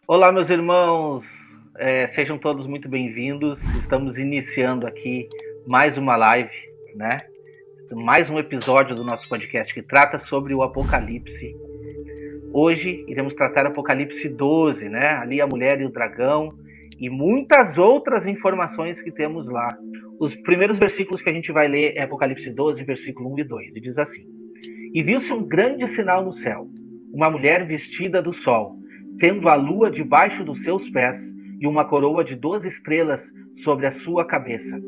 Olá, meus irmãos, sejam todos muito bem-vindos. Estamos iniciando aqui mais uma live, né? Mais um episódio do nosso podcast que trata sobre o Apocalipse. Hoje iremos tratar Apocalipse 12, né? Ali a mulher e o dragão e muitas outras informações que temos lá. Os primeiros versículos que a gente vai ler é Apocalipse 12, versículo 1 e 2, e diz assim: E viu-se um grande sinal no céu, uma mulher vestida do sol, tendo a lua debaixo dos seus pés e uma coroa de 12 estrelas sobre a sua cabeça.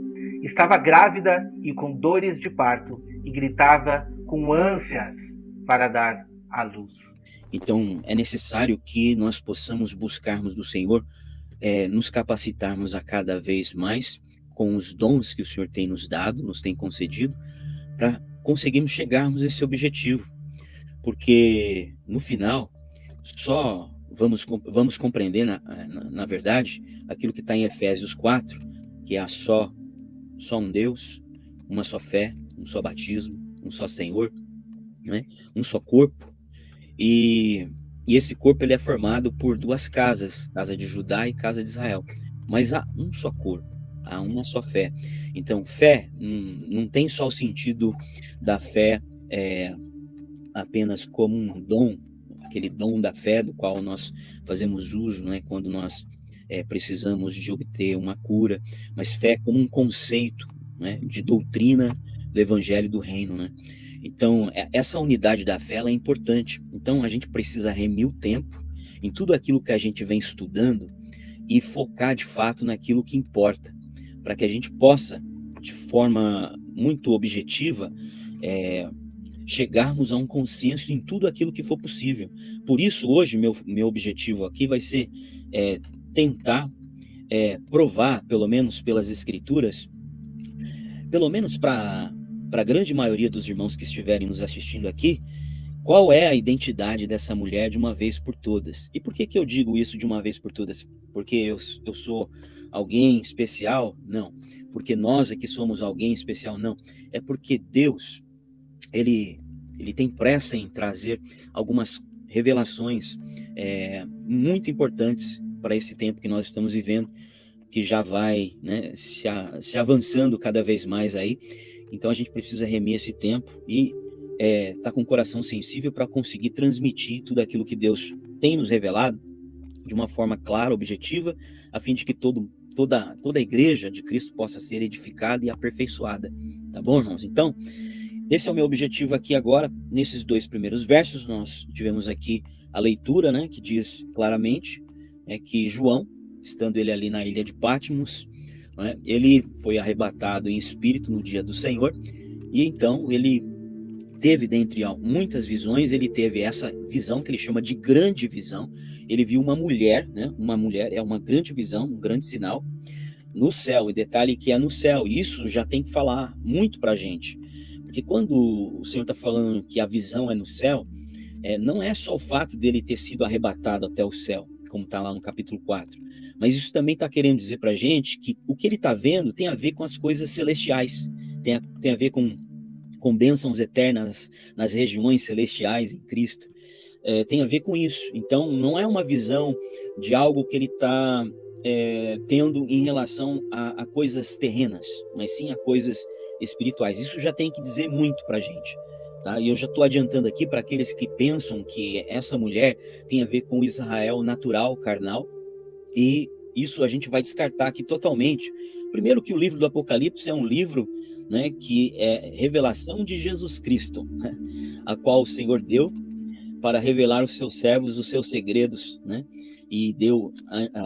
Estava grávida e com dores de parto e gritava com ânsias para dar à luz. Então, é necessário que nós possamos buscarmos do Senhor, nos capacitarmos a cada vez mais com os dons que o Senhor tem nos dado, nos tem concedido, para conseguirmos chegarmos a esse objetivo. Porque, no final, só vamos compreender, na verdade, aquilo que está em Efésios 4, que é só um Deus, uma só fé, um só batismo, um só Senhor, né? Um só corpo. E esse corpo ele é formado por duas casas, casa de Judá e casa de Israel. Mas há um só corpo, há uma só fé. Então, fé não tem só o sentido da fé apenas como um dom, aquele dom da fé do qual nós fazemos uso, né, quando nós precisamos de obter uma cura, mas fé como um conceito, né, de doutrina do evangelho do reino, né? Então, essa unidade da fé ela é importante. Então, a gente precisa remir o tempo em tudo aquilo que a gente vem estudando e focar de fato naquilo que importa, para que a gente possa, de forma muito objetiva, chegarmos a um consenso em tudo aquilo que for possível. Por isso, hoje, meu objetivo aqui vai ser tentar provar, pelo menos pelas Escrituras, pelo menos para a grande maioria dos irmãos que estiverem nos assistindo aqui, qual é a identidade dessa mulher de uma vez por todas. E por que eu digo isso de uma vez por todas? Porque eu sou alguém especial? Não. Porque nós aqui somos alguém especial? Não. É porque Deus, ele tem pressa em trazer algumas revelações muito importantes para esse tempo que nós estamos vivendo, que já vai, né, se avançando cada vez mais aí. Então a gente precisa remir esse tempo e tá com o coração sensível para conseguir transmitir tudo aquilo que Deus tem nos revelado de uma forma clara, objetiva, a fim de que toda a igreja de Cristo possa ser edificada e aperfeiçoada. Tá bom, irmãos? Então, esse é o meu objetivo aqui agora. Nesses dois primeiros versos, nós tivemos aqui a leitura, né, que diz claramente que João, estando ele ali na ilha de Patmos, né, ele foi arrebatado em espírito no dia do Senhor, e então ele teve, dentre muitas visões, ele teve essa visão que ele chama de grande visão. Ele viu uma mulher, né, uma mulher é uma grande visão, um grande sinal, no céu, e detalhe que é no céu. Isso já tem que falar muito para a gente, porque quando o Senhor está falando que a visão é no céu, não é só o fato dele ter sido arrebatado até o céu, como está lá no capítulo 4, mas isso também está querendo dizer para a gente que o que ele está vendo tem a ver com as coisas celestiais, tem a ver com bênçãos eternas nas regiões celestiais em Cristo, tem a ver com isso. Então, não é uma visão de algo que ele está tendo em relação a coisas terrenas, mas sim a coisas espirituais. Isso já tem que dizer muito para a gente. Tá? E eu já estou adiantando aqui para aqueles que pensam que essa mulher tem a ver com Israel natural, carnal, e isso a gente vai descartar aqui totalmente. Primeiro que o livro do Apocalipse é um livro, né, que é revelação de Jesus Cristo, né, a qual o Senhor deu para revelar aos seus servos os seus segredos, né? E deu,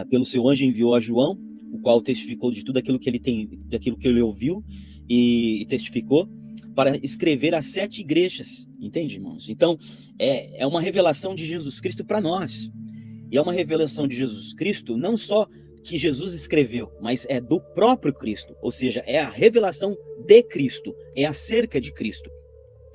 pelo seu anjo enviou a João, o qual testificou de tudo aquilo que ele tem, daquilo que ele ouviu e testificou, para escrever as 7 igrejas, entende, irmãos? Então, é uma revelação de Jesus Cristo para nós. E é uma revelação de Jesus Cristo, não só que Jesus escreveu, mas é do próprio Cristo, ou seja, é a revelação de Cristo, é acerca de Cristo.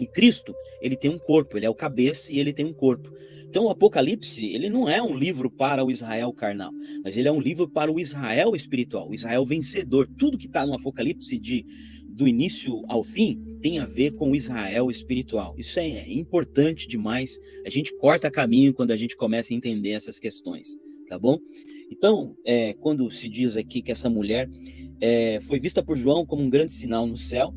E Cristo, ele tem um corpo, ele é o cabeça e ele tem um corpo. Então o Apocalipse, ele não é um livro para o Israel carnal, mas ele é um livro para o Israel espiritual, o Israel vencedor. Tudo que está no Apocalipse do início ao fim tem a ver com o Israel espiritual. Isso é importante demais. A gente corta caminho quando a gente começa a entender essas questões. tá bom? Então, quando se diz aqui que essa mulher foi vista por João como um grande sinal no céu,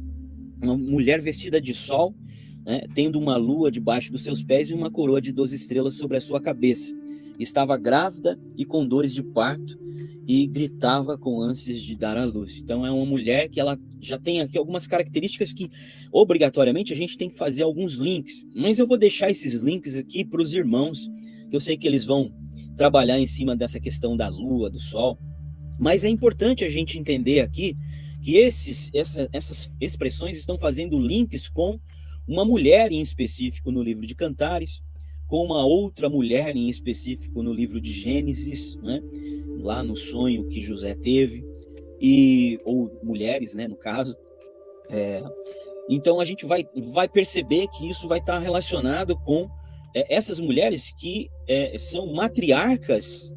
uma mulher vestida de sol, né, tendo uma lua debaixo dos seus pés e uma coroa de 12 estrelas sobre a sua cabeça. Estava grávida e com dores de parto e gritava com ânsias de dar à luz. Então é uma mulher que ela já tem aqui algumas características que obrigatoriamente a gente tem que fazer alguns links. Mas eu vou deixar esses links aqui para os irmãos, que eu sei que eles vão trabalhar em cima dessa questão da lua, do sol. Mas é importante a gente entender aqui que essas expressões estão fazendo links com uma mulher em específico no livro de Cantares, com uma outra mulher em específico no livro de Gênesis, né? Lá no sonho que José teve, ou mulheres, né, no caso. Então a gente vai perceber que isso vai estar relacionado com essas mulheres que são matriarcas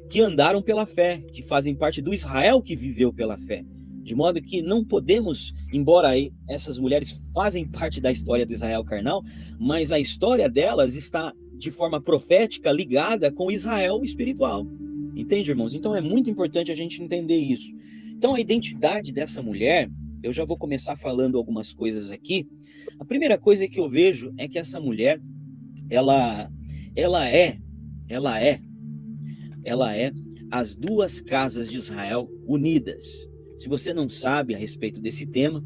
que andaram pela fé, que fazem parte do Israel que viveu pela fé. De modo que não podemos, embora essas mulheres fazem parte da história do Israel carnal, mas a história delas está de forma profética ligada com Israel espiritual. Entende, irmãos? Então é muito importante a gente entender isso. Então a identidade dessa mulher, eu já vou começar falando algumas coisas aqui. A primeira coisa que eu vejo é que essa mulher, ela é as duas casas de Israel unidas. Se você não sabe a respeito desse tema,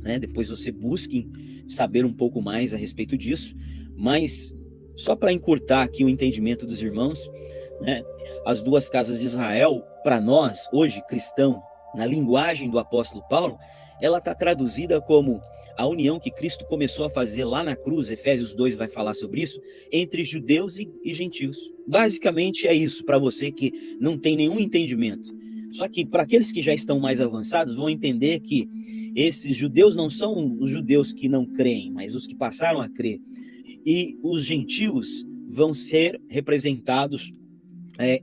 né, depois você busque saber um pouco mais a respeito disso, mas só para encurtar aqui o entendimento dos irmãos, né, as duas casas de Israel, para nós, hoje, cristão, na linguagem do apóstolo Paulo, ela está traduzida como a união que Cristo começou a fazer lá na cruz, Efésios 2 vai falar sobre isso, entre judeus e gentios. Basicamente é isso, para você que não tem nenhum entendimento. Só que para aqueles que já estão mais avançados, vão entender que esses judeus não são os judeus que não creem, mas os que passaram a crer. E os gentios vão ser representados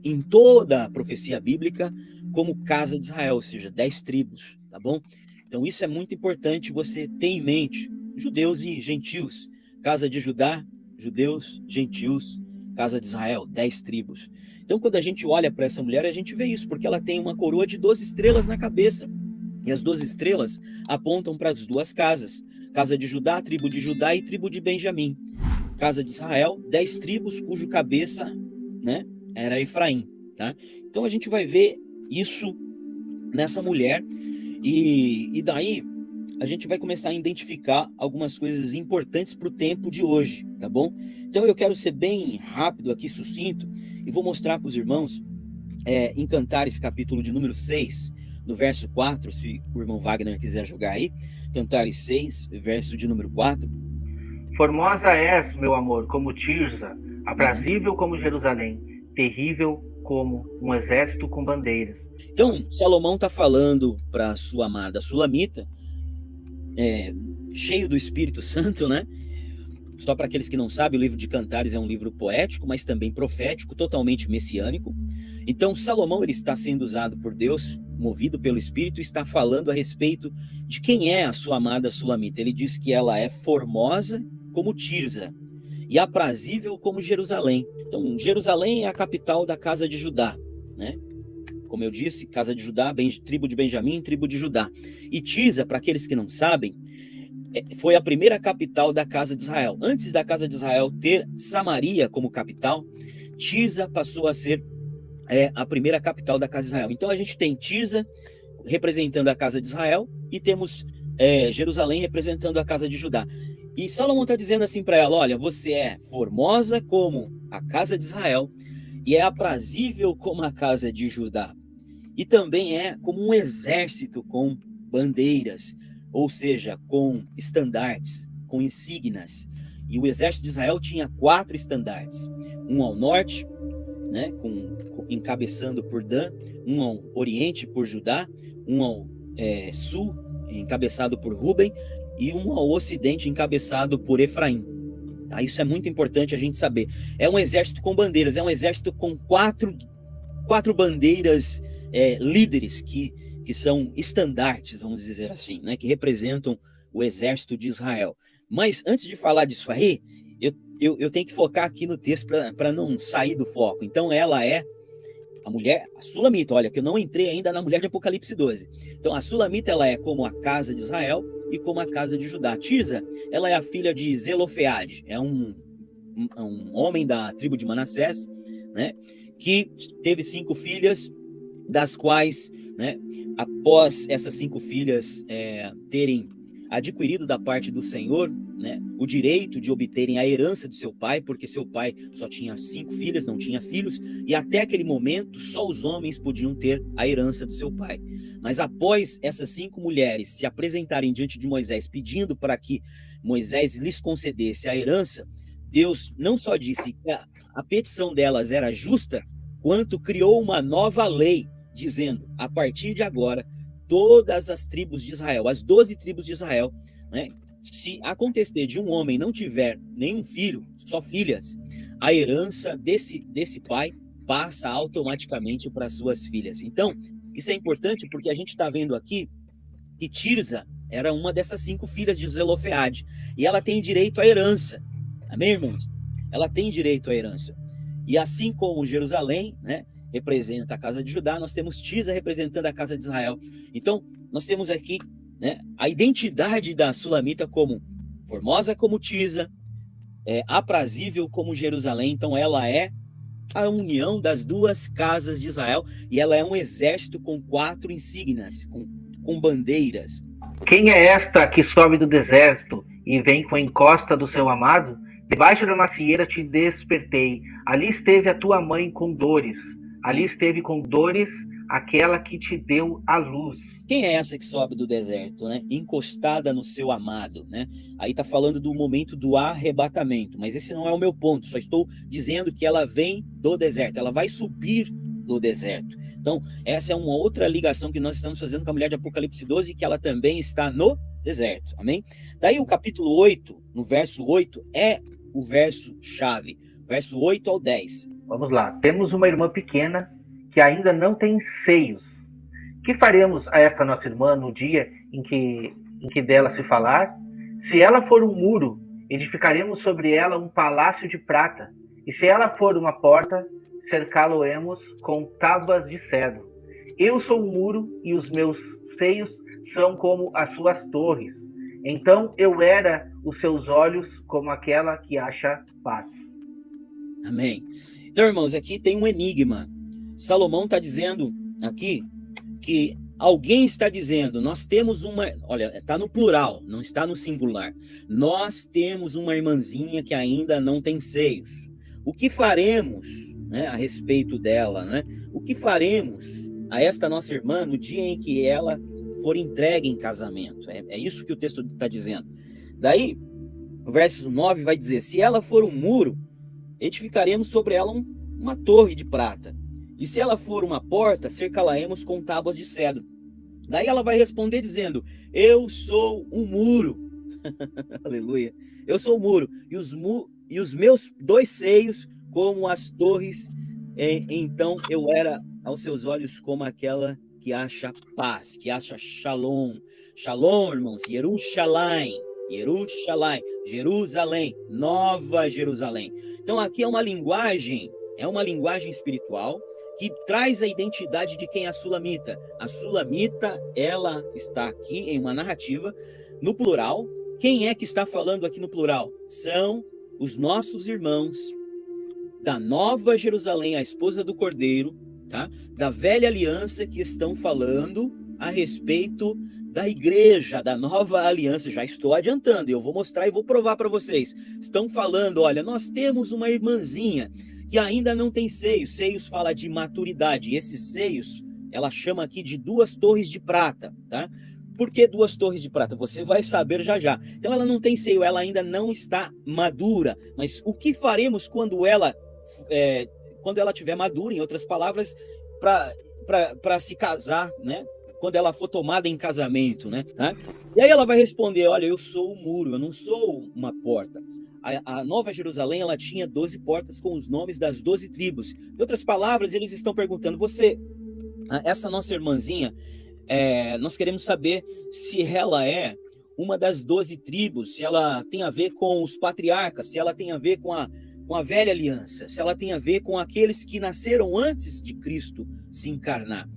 em toda a profecia bíblica como casa de Israel, ou seja, 10 tribos, tá bom? Então isso é muito importante você ter em mente, judeus e gentios, casa de Judá, judeus, gentios, casa de Israel, 10 tribos. Então quando a gente olha para essa mulher, a gente vê isso, porque ela tem uma coroa de 12 estrelas na cabeça, e as 12 estrelas apontam para as duas casas, casa de Judá, tribo de Judá e tribo de Benjamim. Casa de Israel, 10 tribos, cujo cabeça, né, era Efraim, tá? Então a gente vai ver isso nessa mulher, e daí a gente vai começar a identificar algumas coisas importantes para o tempo de hoje, tá bom? Então eu quero ser bem rápido aqui, sucinto, e vou mostrar para os irmãos em Cantares, capítulo de número 6, no verso 4, se o irmão Wagner quiser jogar aí, Cantares 6, verso de número 4. Formosa és, meu amor, como Tirza, aprazível como Jerusalém, terrível como um exército com bandeiras. Então, Salomão está falando para sua amada Sulamita, cheio do Espírito Santo, né? Só para aqueles que não sabem, o livro de Cantares é um livro poético, mas também profético, totalmente messiânico. Então, Salomão ele está sendo usado por Deus, movido pelo Espírito, está falando a respeito de quem é a sua amada Sulamita. Ele diz que ela é formosa como Tirza e aprazível como Jerusalém. Então, Jerusalém é a capital da casa de Judá, né? Como eu disse, casa de Judá, tribo de Benjamim, tribo de Judá. E Tirza, para aqueles que não sabem, foi a primeira capital da casa de Israel. Antes da casa de Israel ter Samaria como capital, Tirza passou a ser a primeira capital da casa de Israel. Então a gente tem Tirza representando a casa de Israel e temos Jerusalém representando a casa de Judá. E Salomão está dizendo assim para ela: olha, você é formosa como a casa de Israel e é aprazível como a casa de Judá. E também é como um exército com bandeiras, ou seja, com estandartes, com insígnias. E o exército de Israel tinha 4 estandartes. Um ao norte, né, encabeçando por Dan, um ao oriente por Judá, um ao sul, encabeçado por Ruben, e um ao ocidente, encabeçado por Efraim. Tá? Isso é muito importante a gente saber. É um exército com bandeiras, é um exército com quatro bandeiras líderes que são estandartes, vamos dizer assim, né, que representam o exército de Israel. Mas antes de falar disso aí, eu tenho que focar aqui no texto para não sair do foco. Então, ela é a mulher, a Sulamita. Olha, que eu não entrei ainda na mulher de Apocalipse 12. Então, a Sulamita, ela é como a casa de Israel e como a casa de Judá. Tirza, ela é a filha de Zelofeade, é um homem da tribo de Manassés, né, que teve 5 filhas, das quais, né, após essas 5 filhas terem adquirido da parte do Senhor, né, o direito de obterem a herança do seu pai, porque seu pai só tinha 5 filhas, não tinha filhos, e até aquele momento só os homens podiam ter a herança do seu pai. Mas após essas 5 mulheres se apresentarem diante de Moisés, pedindo para que Moisés lhes concedesse a herança, Deus não só disse que a petição delas era justa, quanto criou uma nova lei, dizendo, a partir de agora, todas as tribos de Israel, as 12 tribos de Israel, né, se acontecer de um homem não tiver nenhum filho, só filhas, a herança desse pai passa automaticamente para suas filhas. Então, isso é importante porque a gente está vendo aqui que Tirza era uma dessas 5 filhas de Zelofeade, e ela tem direito à herança. Amém, irmãos? Ela tem direito à herança. E assim como Jerusalém, né, representa a casa de Judá, nós temos Tirza representando a casa de Israel. Então, nós temos aqui, né, a identidade da Sulamita como formosa como Tirza, aprazível como Jerusalém. Então, ela é a união das 2 casas de Israel, e ela é um exército com 4 insígnias, com bandeiras. Quem é esta que sobe do deserto e vem com a encosta do seu amado? Debaixo da macieira te despertei, ali esteve a tua mãe com dores, ali esteve com dores aquela que te deu a luz. Quem é essa que sobe do deserto, né? Encostada no seu amado, né? Aí tá falando do momento do arrebatamento, mas esse não é o meu ponto, só estou dizendo que ela vem do deserto, ela vai subir do deserto. Então, essa é uma outra ligação que nós estamos fazendo com a mulher de Apocalipse 12, que ela também está no deserto, amém? Daí o capítulo 8, no verso 8, é o verso chave, verso 8 ao 10. Vamos lá, temos uma irmã pequena que ainda não tem seios. Que faremos a esta nossa irmã no dia em que dela se falar? Se ela for um muro, edificaremos sobre ela um palácio de prata, e se ela for uma porta, cercá-lo-emos com tábuas de cedro. Eu sou um muro, e os meus seios são como as suas torres. Então eu era os seus olhos como aquela que acha paz. Amém. Então, irmãos, aqui tem um enigma. Salomão está dizendo aqui que alguém está dizendo, nós temos uma, olha, está no plural, não está no singular. Nós temos uma irmãzinha que ainda não tem seios. O que faremos, né, a respeito dela, né? O que faremos a esta nossa irmã no dia em que ela for entregue em casamento? É isso que o texto está dizendo. Daí, o verso 9 vai dizer, se ela for um muro, edificaremos sobre ela uma torre de prata. E se ela for uma porta, cercá-la-emos com tábuas de cedro. Daí ela vai responder dizendo, eu sou um muro. Aleluia. Eu sou um muro. E os meus 2 seios como as torres. Então eu era aos seus olhos como aquela que acha paz, que acha shalom. Shalom, irmãos. Yerushalayim. Yerushalayim. Jerusalém. Nova Jerusalém. Então aqui é uma linguagem espiritual que traz a identidade de quem é a Sulamita. A Sulamita, ela está aqui em uma narrativa no plural. Quem é que está falando aqui no plural? São os nossos irmãos da Nova Jerusalém, a esposa do Cordeiro, tá? Da velha aliança, que estão falando a respeito da igreja, da nova aliança. Já estou adiantando, eu vou mostrar e vou provar para vocês. Estão falando, olha, nós temos uma irmãzinha que ainda não tem seios. Seios fala de maturidade. E esses seios, ela chama aqui de 2 torres de prata, tá? Por que 2 torres de prata? Você vai saber já já. Então ela não tem seio, ela ainda não está madura. Mas o que faremos quando ela tiver madura, em outras palavras, para se casar, né? Quando ela for tomada em casamento, né? Tá? E aí ela vai responder, olha, eu sou um muro, eu não sou uma porta. A Nova Jerusalém, ela tinha 12 portas com os nomes das 12 tribos. Em outras palavras, eles estão perguntando, essa nossa irmãzinha, nós queremos saber se ela é uma das 12 tribos, se ela tem a ver com os patriarcas, se ela tem a ver com a velha aliança, se ela tem a ver com aqueles que nasceram antes de Cristo se encarnar,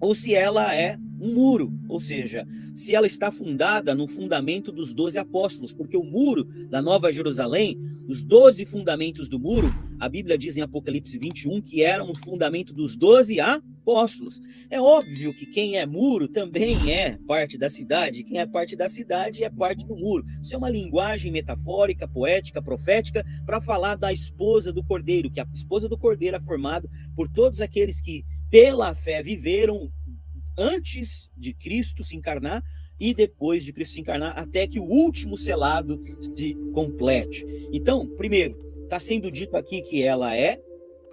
ou se ela é um muro, ou seja, se ela está fundada no fundamento dos 12 apóstolos, porque o muro da Nova Jerusalém, os 12 fundamentos do muro, a Bíblia diz em Apocalipse 21 que eram o fundamento dos 12 apóstolos. É óbvio que quem é muro também é parte da cidade, quem é parte da cidade é parte do muro. Isso é uma linguagem metafórica, poética, profética, para falar da esposa do Cordeiro, que a esposa do Cordeiro é formada por todos aqueles que pela fé viveram antes de Cristo se encarnar e depois de Cristo se encarnar, até que o último selado se complete. Então, primeiro, está sendo dito aqui que ela é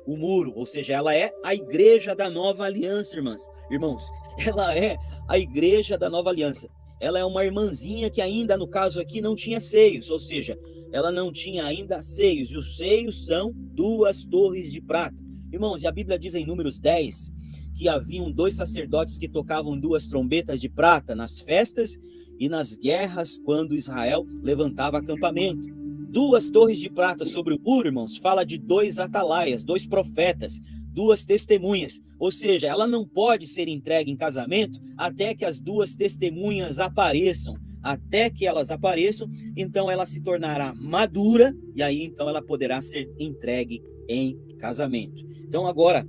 o muro, ou seja, ela é a igreja da nova aliança, irmãos. Ela é a igreja da nova aliança. Ela é uma irmãzinha que ainda, no caso aqui, não tinha seios, ou seja, ela não tinha ainda seios, e os seios são 2 torres de prata. Irmãos, e a Bíblia diz em Números 10 que haviam 2 sacerdotes que tocavam 2 trombetas de prata nas festas e nas guerras quando Israel levantava acampamento. 2 torres de prata sobre o muro, irmãos, fala de 2 atalaias, 2 profetas, 2 testemunhas. Ou seja, ela não pode ser entregue em casamento até que as 2 testemunhas apareçam. Até que elas apareçam, então ela se tornará madura e aí então ela poderá ser entregue em casamento. Então agora,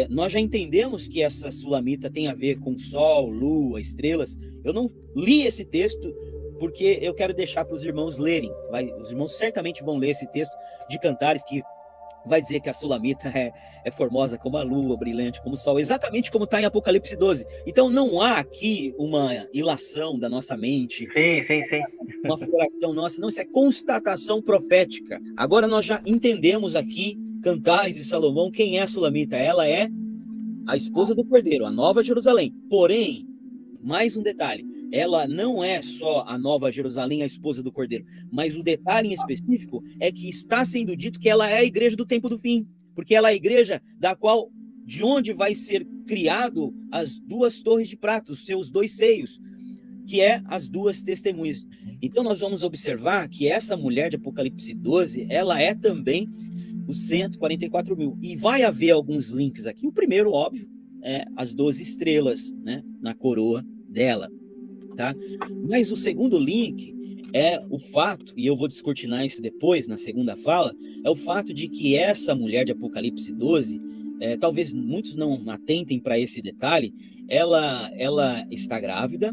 nós já entendemos que essa sulamita tem a ver com sol, lua, estrelas. Eu não li esse texto porque eu quero deixar para os irmãos lerem. Os irmãos certamente vão ler esse texto de Cantares, que vai dizer que a sulamita é formosa como a lua, brilhante como o sol, exatamente como está em Apocalipse 12. Então não há aqui uma ilação da nossa mente, Sim. uma floração nossa, não, isso é constatação profética. Agora nós já entendemos aqui, Cantares e Salomão, quem é a sulamita? Ela é a esposa do Cordeiro, a Nova Jerusalém. Porém, mais um detalhe, ela não é só a Nova Jerusalém, a esposa do Cordeiro, mas o detalhe em específico é que está sendo dito que ela é a igreja do tempo do fim, porque ela é a igreja de onde vai ser criado as 2 torres de prata, os seus 2 seios, que é as 2 testemunhas. Então nós vamos observar que essa mulher de Apocalipse 12, ela é também os 144 mil. E vai haver alguns links aqui. O primeiro, óbvio, é as 12 estrelas, né, na coroa dela, tá? Mas o segundo link é o fato, e eu vou descortinar isso depois, na segunda fala, é o fato de que essa mulher de Apocalipse 12, talvez muitos não atentem para esse detalhe, ela está grávida,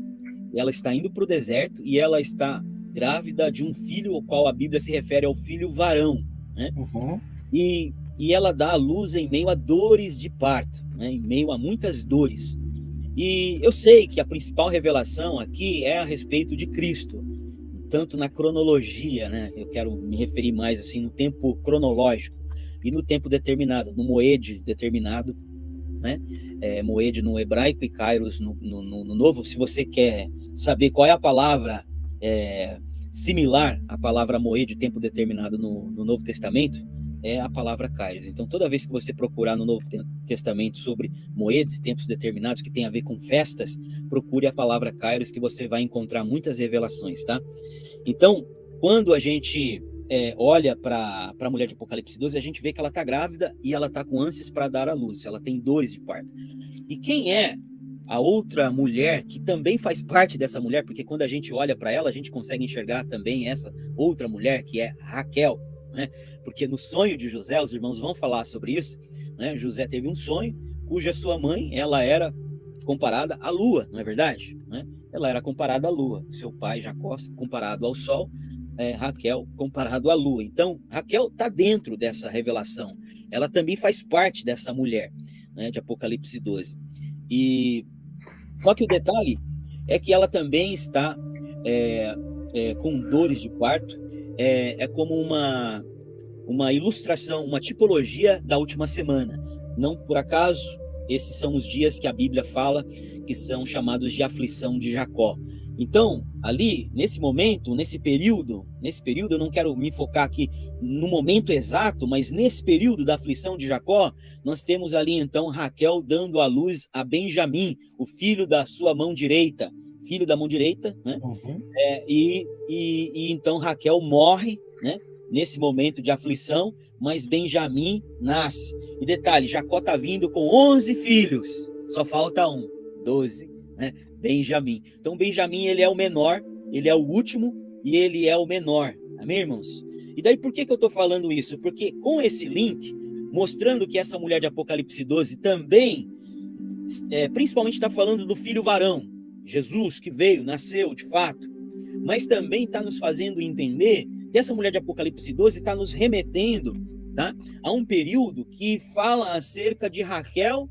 ela está indo para o deserto e ela está grávida de um filho, ao qual a Bíblia se refere ao filho varão, né? Uhum. E ela dá à luz em meio a dores de parto, né? Em meio a muitas dores. E eu sei que a principal revelação aqui é a respeito de Cristo, tanto na cronologia, né? Eu quero me referir mais assim no tempo cronológico e no tempo determinado, no moed determinado, né? Moed no hebraico e kairos no novo. Se você quer saber qual é a palavra similar à palavra moed, tempo determinado no Novo Testamento, é a palavra kairos. Então, toda vez que você procurar no Novo Testamento sobre moedas e tempos determinados que tem a ver com festas, procure a palavra kairos, que você vai encontrar muitas revelações, tá? Então, quando a gente olha para a mulher de Apocalipse 12, a gente vê que ela está grávida e ela está com ânsias para dar à luz, ela tem dores de parto. E quem é a outra mulher que também faz parte dessa mulher? Porque quando a gente olha para ela, a gente consegue enxergar também essa outra mulher, que é Raquel, né? Porque no sonho de José, os irmãos vão falar sobre isso, né? José teve um sonho cuja sua mãe, ela era comparada à lua, não é verdade? Né? Ela era comparada à lua, seu pai Jacó comparado ao sol, Raquel comparado à lua. Então Raquel está dentro dessa revelação, ela também faz parte dessa mulher, né, de Apocalipse 12. E só que o detalhe é que ela também está com dores de parto. É como uma ilustração, uma tipologia da última semana. Não por acaso, esses são os dias que a Bíblia fala que são chamados de aflição de Jacó. Então, ali, nesse momento, nesse período, eu não quero me focar aqui no momento exato, mas nesse período da aflição de Jacó, nós temos ali, então, Raquel dando à luz a Benjamim, o filho da sua mão direita, filho da mão direita, né? Uhum. E então Raquel morre, né? Nesse momento de aflição, mas Benjamim nasce. E detalhe, Jacó está vindo com 11 filhos, só falta um, 12, né? Benjamim. Então Benjamim, ele é o menor, ele é o último e ele é o menor. Amém, irmãos? E daí por que eu estou falando isso? Porque com esse link, mostrando que essa mulher de Apocalipse 12 também, principalmente está falando do filho varão, Jesus, que veio, nasceu de fato, mas também está nos fazendo entender que essa mulher de Apocalipse 12 está nos remetendo, tá, a um período que fala acerca de Raquel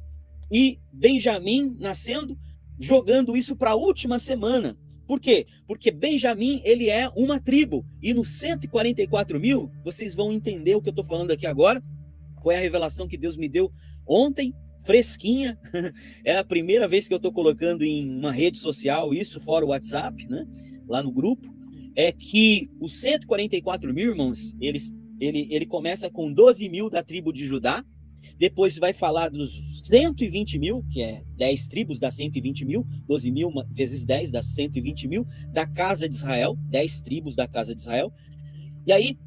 e Benjamim nascendo, jogando isso para a última semana. Por quê? Porque Benjamim, ele é uma tribo, e nos 144 mil, vocês vão entender o que eu estou falando aqui agora, foi a revelação que Deus me deu ontem, fresquinha, é a primeira vez que eu estou colocando em uma rede social isso, fora o WhatsApp, né, lá no grupo, é que os 144 mil, irmãos, ele começa com 12 mil da tribo de Judá, depois vai falar dos 120 mil, que é 10 tribos das 120 mil, 12 mil vezes 10 das 120 mil, da casa de Israel, 10 tribos da casa de Israel, e aí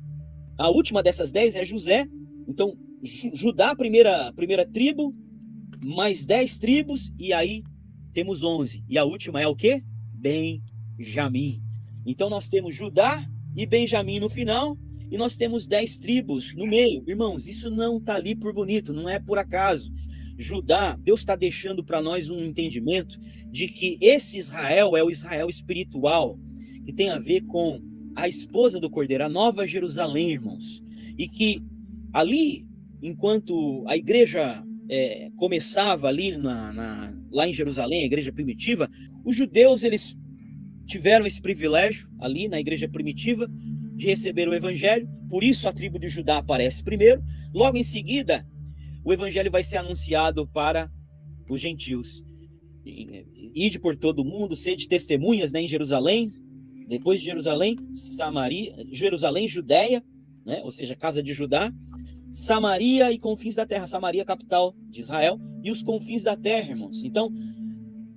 a última dessas 10 é José, então Judá, primeira tribo, mais 10 tribos, e aí temos 11, e a última é o quê? Benjamim. Então nós temos Judá e Benjamim no final, e nós temos 10 tribos no meio. Irmãos, isso não está ali por bonito, não é por acaso. Judá, Deus está deixando para nós um entendimento de que esse Israel é o Israel espiritual, que tem a ver com a esposa do Cordeiro, a Nova Jerusalém, irmãos. E que ali, enquanto a igreja começava ali lá em Jerusalém, a igreja primitiva, os judeus, eles tiveram esse privilégio ali na igreja primitiva de receber o evangelho, por isso a tribo de Judá aparece primeiro, logo em seguida o evangelho vai ser anunciado para os gentios. Ide por todo o mundo, sede testemunhas, né, em Jerusalém, depois de Jerusalém, Samaria, Jerusalém, Judéia, né, ou seja, casa de Judá, Samaria e confins da terra, Samaria, capital de Israel, e os confins da terra, irmãos. Então,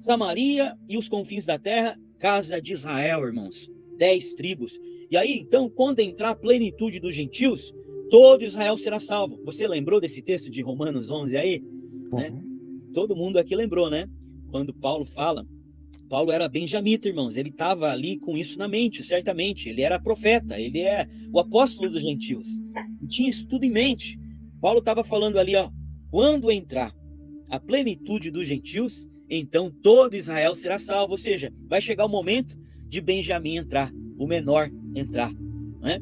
Samaria e os confins da terra, casa de Israel, irmãos, 10 tribos. E aí, então, quando entrar a plenitude dos gentios, todo Israel será salvo. Você lembrou desse texto de Romanos 11 aí? Uhum. Né? Todo mundo aqui lembrou, né? Quando Paulo fala, Paulo era benjamita, irmãos, ele estava ali com isso na mente, certamente. Ele era profeta, ele é o apóstolo dos gentios. E tinha isso tudo em mente. Paulo estava falando ali, ó, quando entrar a plenitude dos gentios, então todo Israel será salvo. Ou seja, vai chegar o momento de Benjamim entrar, o menor entrar, né?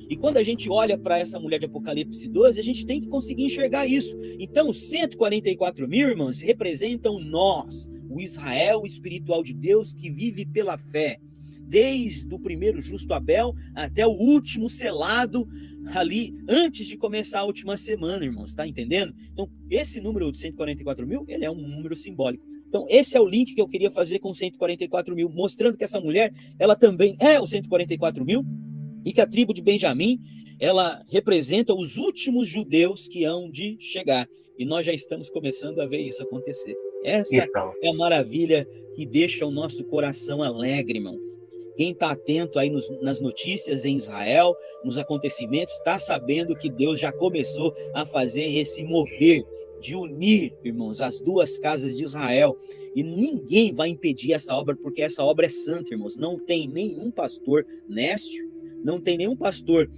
E quando a gente olha para essa mulher de Apocalipse 12, a gente tem que conseguir enxergar isso. Então, os 144 mil, irmãos, representam nós, o Israel espiritual de Deus que vive pela fé, desde o primeiro justo Abel até o último selado ali, antes de começar a última semana, irmãos, tá entendendo? Então, esse número de 144 mil, ele é um número simbólico. Então, esse é o link que eu queria fazer com 144 mil, mostrando que essa mulher, ela também é os 144 mil, e que a tribo de Benjamim, ela representa os últimos judeus que hão de chegar. E nós já estamos começando a ver isso acontecer. Essa é a maravilha que deixa o nosso coração alegre, irmãos. Quem está atento aí nas notícias em Israel, nos acontecimentos, está sabendo que Deus já começou a fazer esse mover de unir, irmãos, as duas casas de Israel. E ninguém vai impedir essa obra, porque essa obra é santa, irmãos. Não tem nenhum pastor nécio, não tem nenhum pastor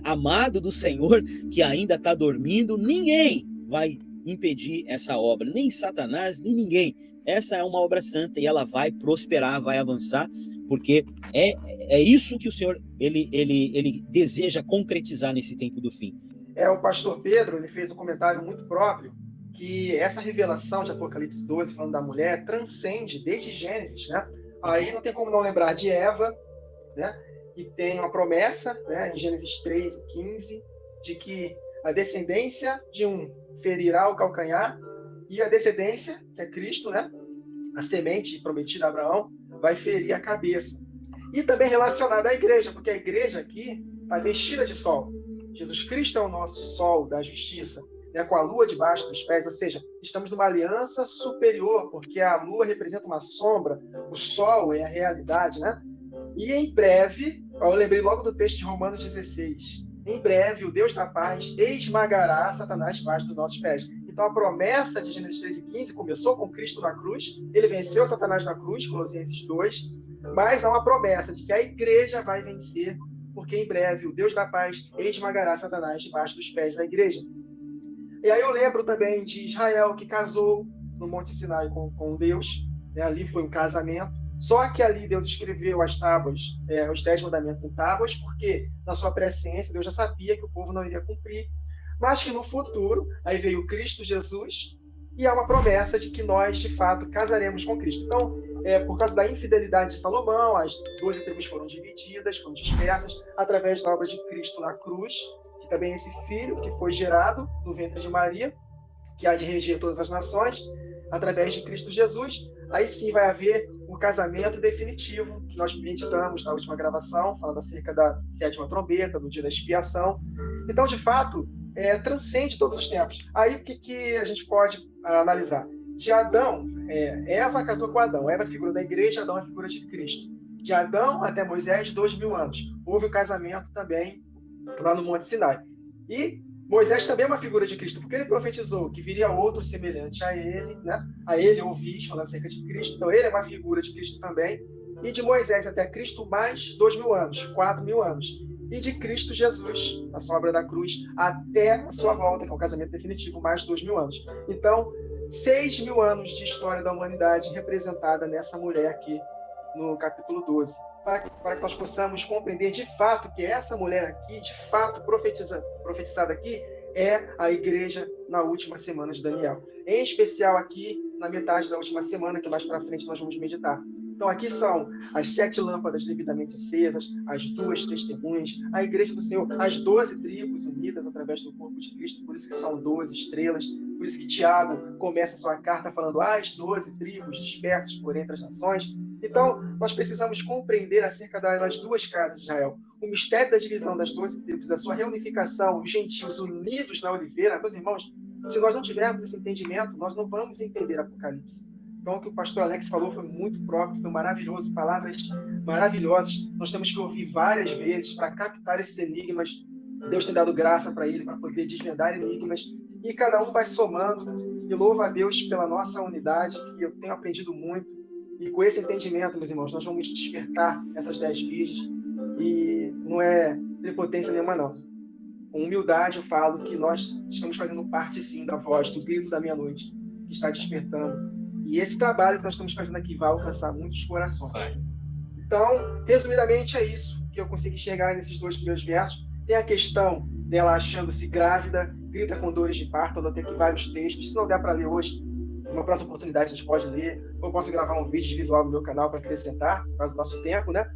amado do Senhor que ainda está dormindo. Ninguém vai impedir essa obra, nem Satanás, nem ninguém. Essa é uma obra santa e ela vai prosperar, vai avançar, porque é isso que o Senhor ele deseja concretizar nesse tempo do fim. O pastor Pedro, ele fez um comentário muito próprio, que essa revelação de Apocalipse 12, falando da mulher, transcende desde Gênesis, né? Aí não tem como não lembrar de Eva, né? E tem uma promessa, né, em Gênesis 3:15, de que a descendência de um ferirá o calcanhar, e a descendência, que é Cristo, né, a semente prometida a Abraão, vai ferir a cabeça. E também relacionada à igreja, porque a igreja aqui está vestida de sol. Jesus Cristo é o nosso sol da justiça. né, com a lua debaixo dos pés, ou seja, estamos numa aliança superior, porque a lua representa uma sombra, o sol é a realidade, né? E em breve, eu lembrei logo do texto de Romanos 16, em breve o Deus da paz esmagará Satanás debaixo dos nossos pés. Então a promessa de Gênesis 13:15 começou com Cristo na cruz, ele venceu Satanás na cruz, Colossenses 2, mas há uma promessa de que a igreja vai vencer, porque em breve o Deus da paz esmagará Satanás debaixo dos pés da igreja. E aí eu lembro também de Israel, que casou no Monte Sinai com Deus, né? Ali foi um casamento, só que ali Deus escreveu as tábuas, os 10 mandamentos em tábuas, porque na sua presciência Deus já sabia que o povo não iria cumprir, mas que no futuro, aí veio Cristo Jesus, e há uma promessa de que nós, de fato, casaremos com Cristo. Então, por causa da infidelidade de Salomão, as 12 tribos foram divididas, foram dispersas, através da obra de Cristo na cruz, que também é esse filho que foi gerado no ventre de Maria, que há de reger todas as nações, através de Cristo Jesus. Aí sim vai haver um casamento definitivo, que nós meditamos na última gravação, falando acerca da 7ª trombeta, do dia da expiação. Então, de fato, transcende todos os tempos. Aí o que a gente pode analisar? De Adão, Eva casou com Adão. Eva é a figura da igreja, Adão é a figura de Cristo. De Adão até Moisés, 2000 anos. Houve o casamento também lá no Monte Sinai. E Moisés também é uma figura de Cristo, porque ele profetizou que viria outro semelhante a ele, né? A ele ouvis falando acerca de Cristo. Então ele é uma figura de Cristo também. E de Moisés até Cristo, mais 2000 anos, 4000 anos. E de Cristo Jesus, a sua obra da cruz, até a sua volta, que é o casamento definitivo, mais 2000 anos. Então, 6000 anos de história da humanidade representada nessa mulher aqui no capítulo 12. Para que nós possamos compreender de fato que essa mulher aqui, de fato profetizada aqui, é a igreja na última semana de Daniel. Em especial aqui, na metade da última semana, que mais para frente nós vamos meditar. Então aqui são as 7 lâmpadas devidamente acesas, as 2 testemunhas, a igreja do Senhor, as 12 tribos unidas através do corpo de Cristo, por isso que são 12 estrelas, por isso que Tiago começa a sua carta falando as 12 tribos dispersas por entre as nações. Então, nós precisamos compreender acerca das 2 casas de Israel, o mistério da divisão das 12 tribos, da sua reunificação, os gentios unidos na oliveira. Meus irmãos, se nós não tivermos esse entendimento, nós não vamos entender Apocalipse. Então, o que o pastor Alex falou foi muito próprio, foi maravilhoso, palavras maravilhosas. Nós temos que ouvir várias vezes para captar esses enigmas. Deus tem dado graça para ele, para poder desvendar enigmas. E cada um vai somando. E louva a Deus pela nossa unidade, que eu tenho aprendido muito. E com esse entendimento, meus irmãos, nós vamos despertar essas 10 virgens. E não é prepotência nenhuma, não. Com humildade eu falo que nós estamos fazendo parte, sim, da voz, do grito da meia-noite, que está despertando. E esse trabalho que nós estamos fazendo aqui vai alcançar muitos corações. Então, resumidamente, é isso que eu consegui enxergar nesses 2 primeiros versos. Tem a questão dela achando-se grávida, grita com dores de parto. Eu anotei aqui vários textos. Se não der para ler hoje, numa próxima oportunidade a gente pode ler. Ou eu posso gravar um vídeo individual no meu canal para acrescentar, por causa do nosso tempo, né?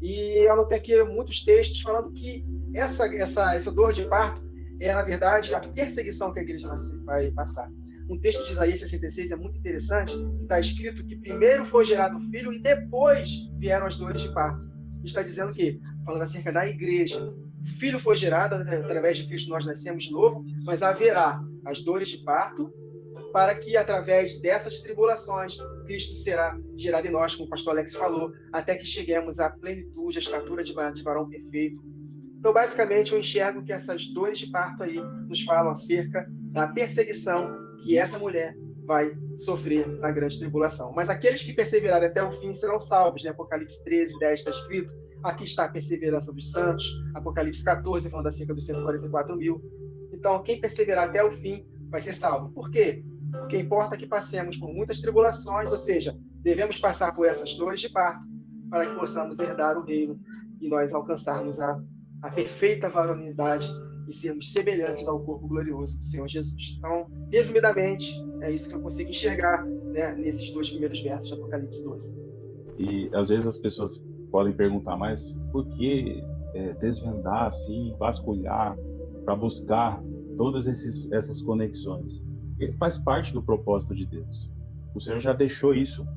E eu anotei aqui muitos textos falando que essa dor de parto é, na verdade, a perseguição que a igreja vai passar. Um texto de Isaías 66 é muito interessante, que está escrito que primeiro foi gerado o filho e depois vieram as dores de parto. Está dizendo que, falando acerca da igreja, o filho foi gerado, através de Cristo nós nascemos de novo, mas haverá as dores de parto, para que, através dessas tribulações, Cristo será gerado em nós, como o pastor Alex falou, até que cheguemos à plenitude, à estatura de varão perfeito. Então, basicamente, eu enxergo que essas dores de parto aí nos falam acerca da perseguição que essa mulher vai sofrer na grande tribulação. Mas aqueles que perseverarem até o fim serão salvos. Né? Apocalipse 13:10 está escrito, aqui está a perseverança dos santos. Apocalipse 14 falando acerca dos 144.000. Então, quem perseverar até o fim vai ser salvo. Por quê? Porque importa que passemos por muitas tribulações, ou seja, devemos passar por essas dores de parto para que possamos herdar o reino e nós alcançarmos a perfeita varonilidade e sermos semelhantes ao corpo glorioso do Senhor Jesus. Então, resumidamente, é isso que eu consigo enxergar, né, nesses 2 primeiros versos de Apocalipse 12. E às vezes as pessoas podem perguntar, mas por que desvendar assim, vasculhar, para buscar todas essas conexões? Ele faz parte do propósito de Deus. O Senhor já deixou isso.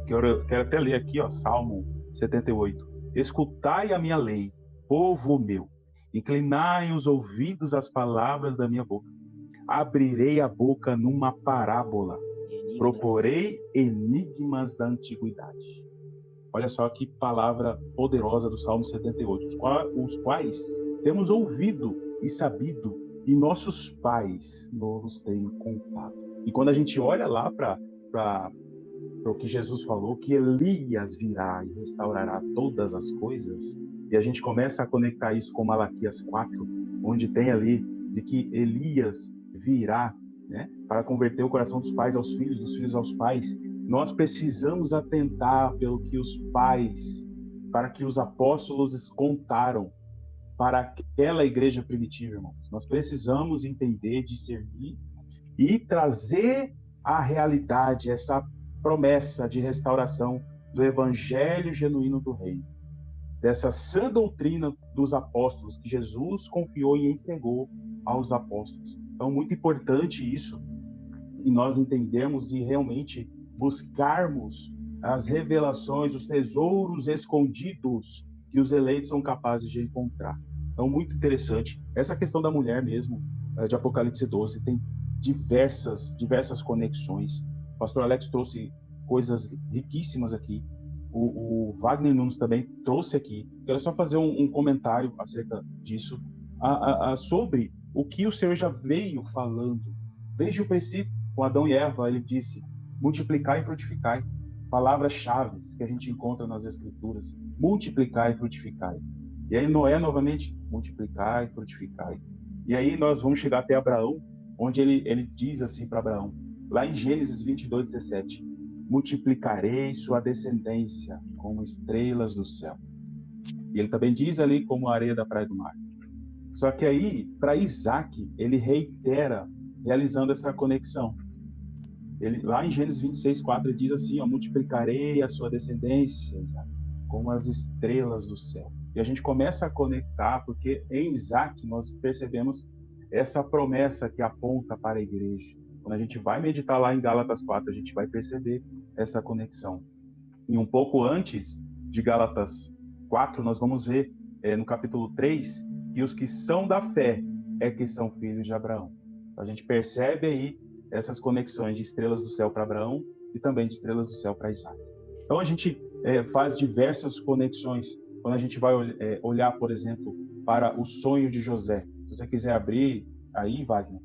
Quero até ler aqui, Salmo 78. Escutai a minha lei, povo meu. Inclinai os ouvidos às palavras da minha boca. abrirei a boca numa parábola, proporei enigmas da antiguidade. Olha só que palavra poderosa do Salmo 78, os quais temos ouvido e sabido, e nossos pais nos têm contado. E quando a gente olha lá para o que Jesus falou, que Elias virá e restaurará todas as coisas, e a gente começa a conectar isso com Malaquias 4, onde tem ali de que Elias virá, né, para converter o coração dos pais aos filhos, dos filhos aos pais. Nós precisamos atentar pelo que os pais, para que os apóstolos contaram para aquela igreja primitiva, irmãos. Nós precisamos entender, discernir e trazer à realidade essa promessa de restauração do evangelho genuíno do reino, dessa sã doutrina dos apóstolos que Jesus confiou e entregou aos apóstolos. Então, muito importante isso, e nós entendermos e realmente buscarmos as revelações, os tesouros escondidos que os eleitos são capazes de encontrar. Então, muito interessante. Essa questão da mulher mesmo, de Apocalipse 12, tem diversas conexões. O pastor Alex trouxe coisas riquíssimas aqui. O Wagner Nunes também trouxe aqui. Quero só fazer um comentário acerca disso, sobre o que o Senhor já veio falando. Desde o princípio, com Adão e Eva, ele disse: multiplicai e frutificai. Palavras-chave que a gente encontra nas Escrituras: multiplicai e frutificai. E aí Noé novamente: multiplicai e frutificai. E aí nós vamos chegar até Abraão, onde ele diz assim para Abraão, lá em Gênesis 22:17: multiplicarei sua descendência como estrelas do céu. E ele também diz ali como a areia da praia do mar. Só que aí, para Isaac, ele reitera, realizando essa conexão. Ele, lá em Gênesis 26:4, ele diz assim: multiplicarei a sua descendência, Isaac, como as estrelas do céu. E a gente começa a conectar, porque em Isaac nós percebemos essa promessa que aponta para a igreja. Quando a gente vai meditar lá em Gálatas 4, a gente vai perceber essa conexão. E um pouco antes de Gálatas 4, nós vamos ver no capítulo 3, que os que são da fé é que são filhos de Abraão. A gente percebe aí essas conexões de estrelas do céu para Abraão e também de estrelas do céu para Isaac. Então a gente faz diversas conexões. Quando a gente vai olhar, por exemplo, para o sonho de José. Se você quiser abrir aí, Wagner,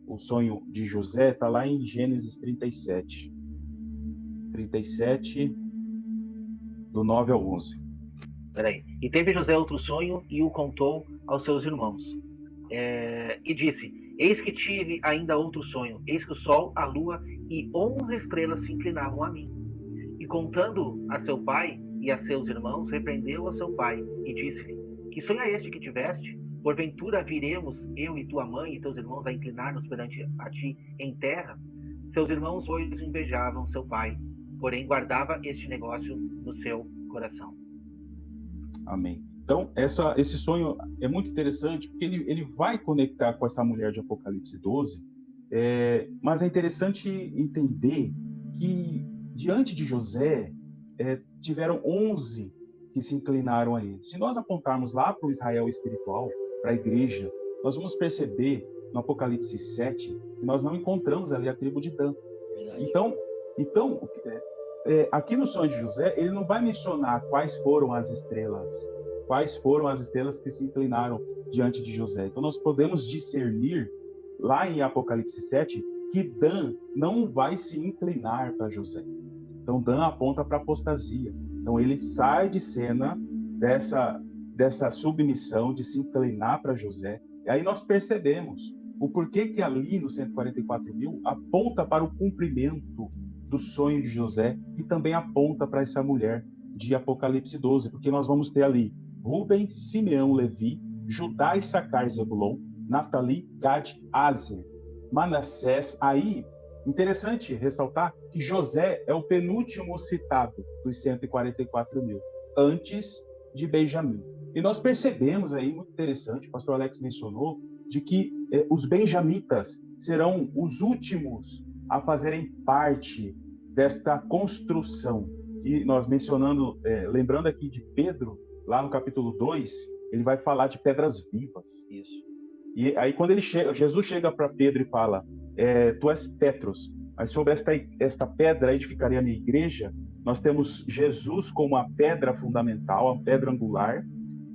o sonho de José está lá em Gênesis 37. 37, do 9 ao 11. Peraí. E teve José outro sonho e o contou aos seus irmãos. E disse: eis que tive ainda outro sonho. Eis que o sol, a lua e 11 estrelas se inclinavam a mim. E contando a seu pai e a seus irmãos, repreendeu a seu pai e disse-lhe: que sonho é este que tiveste? Porventura viremos, eu e tua mãe e teus irmãos, a inclinar-nos perante a ti em terra? Seus irmãos, pois, invejavam seu pai, porém guardava este negócio no seu coração. Amém. Então, esse sonho é muito interessante, porque ele vai conectar com essa mulher de Apocalipse 12, mas é interessante entender que, diante de José, tiveram 11 que se inclinaram a ele. Se nós apontarmos lá para o Israel espiritual, para a igreja, nós vamos perceber no Apocalipse 7 que nós não encontramos ali a tribo de Dan. Então aqui no sonho de José, ele não vai mencionar quais foram as estrelas que se inclinaram diante de José. Então nós podemos discernir lá em Apocalipse 7 que Dan não vai se inclinar para José. Então Dan aponta para a apostasia. Então ele sai de cena dessa submissão de se inclinar para José. E aí nós percebemos o porquê que ali no 144.000 aponta para o cumprimento do sonho de José e também aponta para essa mulher de Apocalipse 12, porque nós vamos ter ali Rúben, Simeão, Levi, Judá, Issacar, Zebulon, Naftali, Gad, Aser, Manassés. Aí, interessante ressaltar que José é o penúltimo citado dos 144.000, antes de Benjamim. E nós percebemos aí, muito interessante, o pastor Alex mencionou, de que os benjamitas serão os últimos a fazerem parte desta construção. E nós mencionando, lembrando aqui de Pedro, lá no capítulo 2, ele vai falar de pedras vivas. Isso. E aí quando Jesus chega para Pedro e fala, tu és Petros, mas sobre esta pedra edificaria a minha igreja. Nós temos Jesus como a pedra fundamental, a pedra angular,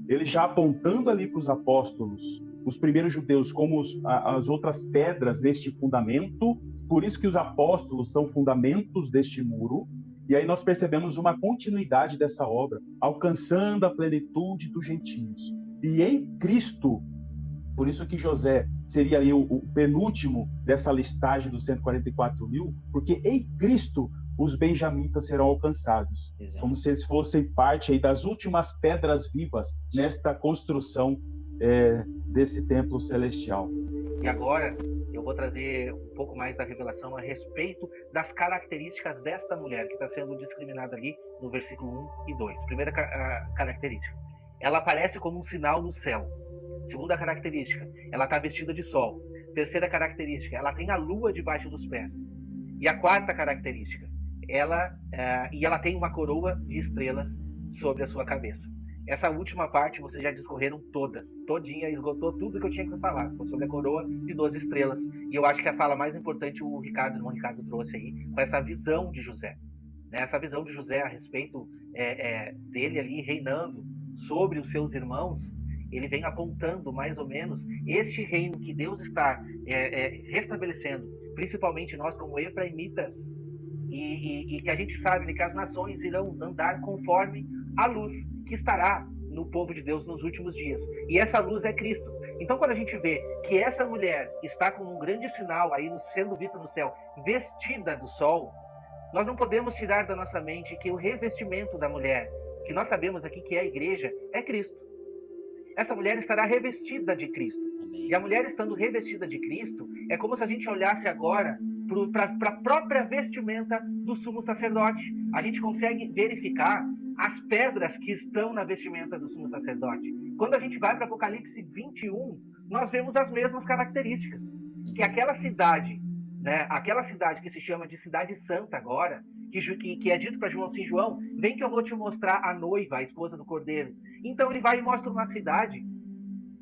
ele já apontando ali para os apóstolos, os primeiros judeus, como as outras pedras deste fundamento. Por isso que os apóstolos são fundamentos deste muro. E aí nós percebemos uma continuidade dessa obra, alcançando a plenitude dos gentios. E em Cristo, por isso que José seria aí o penúltimo dessa listagem dos 144 mil, porque em Cristo os benjamitas serão alcançados. Exato. Como se eles fossem parte aí das últimas pedras vivas nesta construção desse templo celestial. E agora eu vou trazer um pouco mais da revelação a respeito das características desta mulher que está sendo discriminada ali no versículo 1 e 2. Primeira característica, ela aparece como um sinal no céu. Segunda característica, ela está vestida de sol. Terceira característica, ela tem a lua debaixo dos pés. E a quarta característica, ela tem uma coroa de estrelas sobre a sua cabeça. Essa última parte vocês já discorreram todinha, esgotou tudo que eu tinha que falar sobre a coroa de 12 estrelas. E eu acho que a fala mais importante o irmão Ricardo trouxe aí, com essa visão de José. Essa visão de José a respeito dele ali reinando sobre os seus irmãos, ele vem apontando mais ou menos este reino que Deus está restabelecendo, principalmente nós como efraimitas, e que a gente sabe que as nações irão andar conforme a luz que estará no povo de Deus nos últimos dias. E essa luz é Cristo. Então, quando a gente vê que essa mulher está com um grande sinal aí sendo vista no céu, vestida do sol, nós não podemos tirar da nossa mente que o revestimento da mulher, que nós sabemos aqui que é a igreja, é Cristo. Essa mulher estará revestida de Cristo. E a mulher estando revestida de Cristo, é como se a gente olhasse agora para a própria vestimenta do sumo sacerdote. A gente consegue verificar as pedras que estão na vestimenta do sumo sacerdote. Quando a gente vai para Apocalipse 21, nós vemos as mesmas características. Que aquela cidade, aquela cidade que se chama de Cidade Santa agora, que é dito para João assim, João, vem que eu vou te mostrar a noiva, a esposa do Cordeiro. Então ele vai e mostra uma cidade,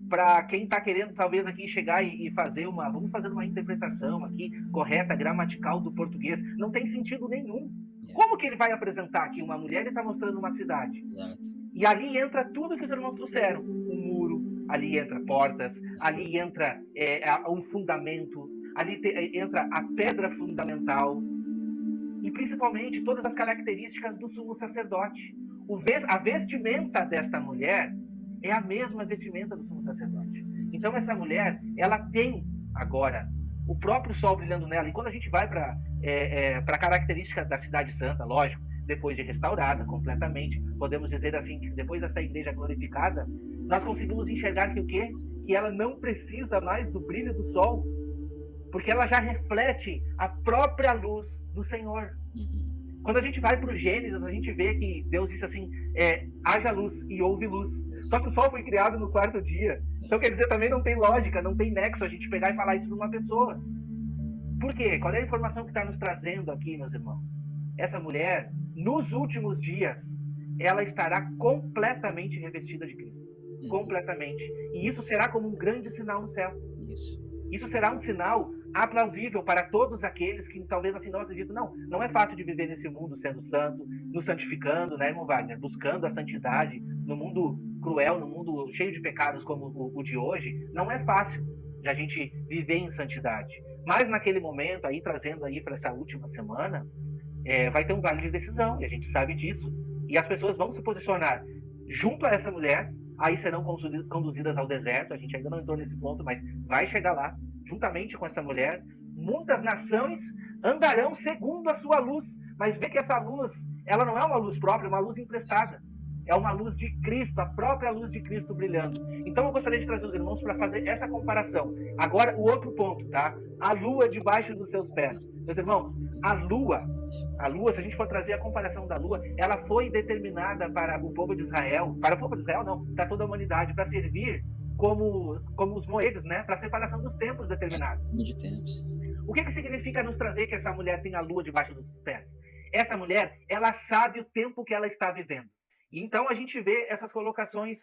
para quem está querendo talvez aqui chegar e fazer vamos fazer uma interpretação aqui correta, gramatical do português, não tem sentido nenhum. Como que ele vai apresentar aqui uma mulher e está mostrando uma cidade? Exato. E ali entra tudo que os irmãos trouxeram. Um muro, ali entra portas, ali entra um fundamento, ali entra a pedra fundamental e principalmente todas as características do sumo sacerdote. A vestimenta desta mulher é a mesma vestimenta do sumo sacerdote. Então essa mulher, ela tem agora o próprio sol brilhando nela. E quando a gente vai para a característica da Cidade Santa, lógico, depois de restaurada completamente, podemos dizer assim, que depois dessa igreja glorificada, nós conseguimos enxergar que o quê? Que ela não precisa mais do brilho do sol, porque ela já reflete a própria luz do Senhor. Quando a gente vai para o Gênesis, a gente vê que Deus disse assim, haja luz e houve luz. Só que o sol foi criado no 4º dia. Então, quer dizer, também não tem lógica, não tem nexo a gente pegar e falar isso para uma pessoa. Por quê? Qual é a informação que está nos trazendo aqui, meus irmãos? Essa mulher, nos últimos dias, ela estará completamente revestida de Cristo. Completamente. E isso será como um grande sinal no céu. Isso será um sinal aplausível para todos aqueles que talvez assim não acreditam. Não é fácil de viver nesse mundo sendo santo, nos santificando, né, irmão Wagner? Buscando a santidade no mundo cruel, no mundo cheio de pecados como o de hoje. Não é fácil de a gente viver em santidade. Mas naquele momento, aí trazendo aí para essa última semana, vai ter um vale de decisão, e a gente sabe disso. E as pessoas vão se posicionar junto a essa mulher, aí serão conduzidas ao deserto. A gente ainda não entrou nesse ponto, mas vai chegar lá, juntamente com essa mulher. Muitas nações andarão segundo a sua luz, mas vê que essa luz, ela não é uma luz própria, é uma luz emprestada. É uma luz de Cristo, a própria luz de Cristo brilhando. Então eu gostaria de trazer os irmãos para fazer essa comparação. Agora, o outro ponto, tá? A lua debaixo dos seus pés. Meus irmãos, a lua, se a gente for trazer a comparação da lua, ela foi determinada para o povo de Israel, para toda a humanidade, para servir como os moedos, né? Para a separação dos tempos determinados. De tempos. O que significa nos trazer que essa mulher tem a lua debaixo dos pés? Essa mulher, ela sabe o tempo que ela está vivendo. Então a gente vê essas colocações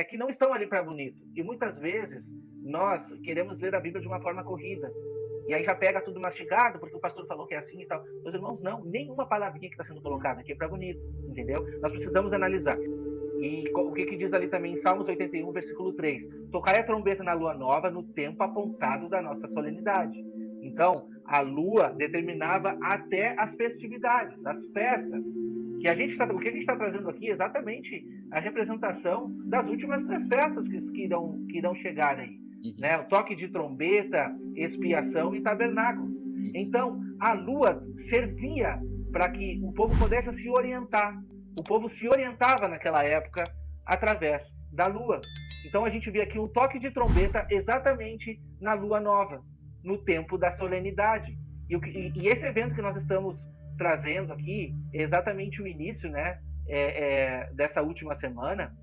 que não estão ali para bonito. E muitas vezes nós queremos ler a Bíblia de uma forma corrida. E aí já pega tudo mastigado, porque o pastor falou que é assim e tal. Meus irmãos, não, nenhuma palavrinha que está sendo colocada aqui é para bonito, entendeu? Nós precisamos analisar. E o que diz ali também em Salmos 81, versículo 3? Tocai a trombeta na lua nova no tempo apontado da nossa solenidade. Então, a lua determinava até as festividades, as festas. O que a gente está trazendo aqui é exatamente a representação das últimas 3 festas que irão chegar aí. Né? O toque de trombeta, expiação e tabernáculos. Então, a lua servia para que o povo pudesse se orientar. O povo se orientava naquela época através da lua. Então, a gente vê aqui um toque de trombeta exatamente na lua nova, no tempo da solenidade. E esse evento que nós estamos trazendo aqui é exatamente o início, né, dessa última semana.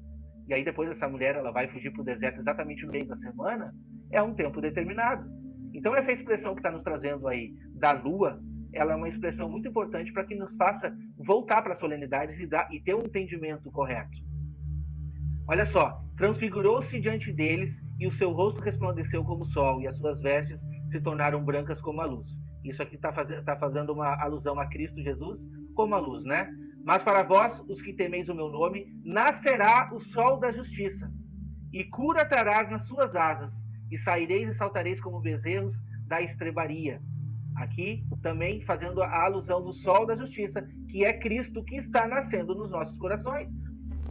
E aí depois essa mulher ela vai fugir para o deserto exatamente no meio da semana, é um tempo determinado. Então essa expressão que está nos trazendo aí da lua, ela é uma expressão muito importante para que nos faça voltar para as solenidades e ter um entendimento correto. Olha só, transfigurou-se diante deles e o seu rosto resplandeceu como o sol e as suas vestes se tornaram brancas como a luz. Isso aqui está fazendo uma alusão a Cristo Jesus como a luz, né? Mas para vós, os que temeis o meu nome, nascerá o sol da justiça, e cura trarás nas suas asas, e saireis e saltareis como bezerros da estrebaria. Aqui também fazendo a alusão do sol da justiça, que é Cristo que está nascendo nos nossos corações.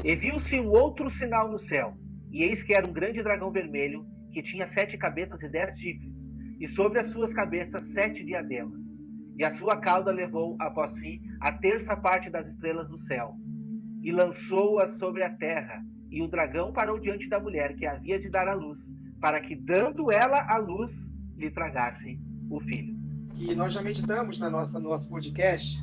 E viu-se um outro sinal no céu, e eis que era um grande dragão vermelho, que tinha 7 cabeças e 10 chifres, e sobre as suas cabeças 7 diademas. E a sua cauda levou após si a 1/3 das estrelas do céu, e lançou-as sobre a terra, e o dragão parou diante da mulher que havia de dar à luz, para que, dando ela a luz, lhe tragasse o filho. Que nós já meditamos no nosso podcast,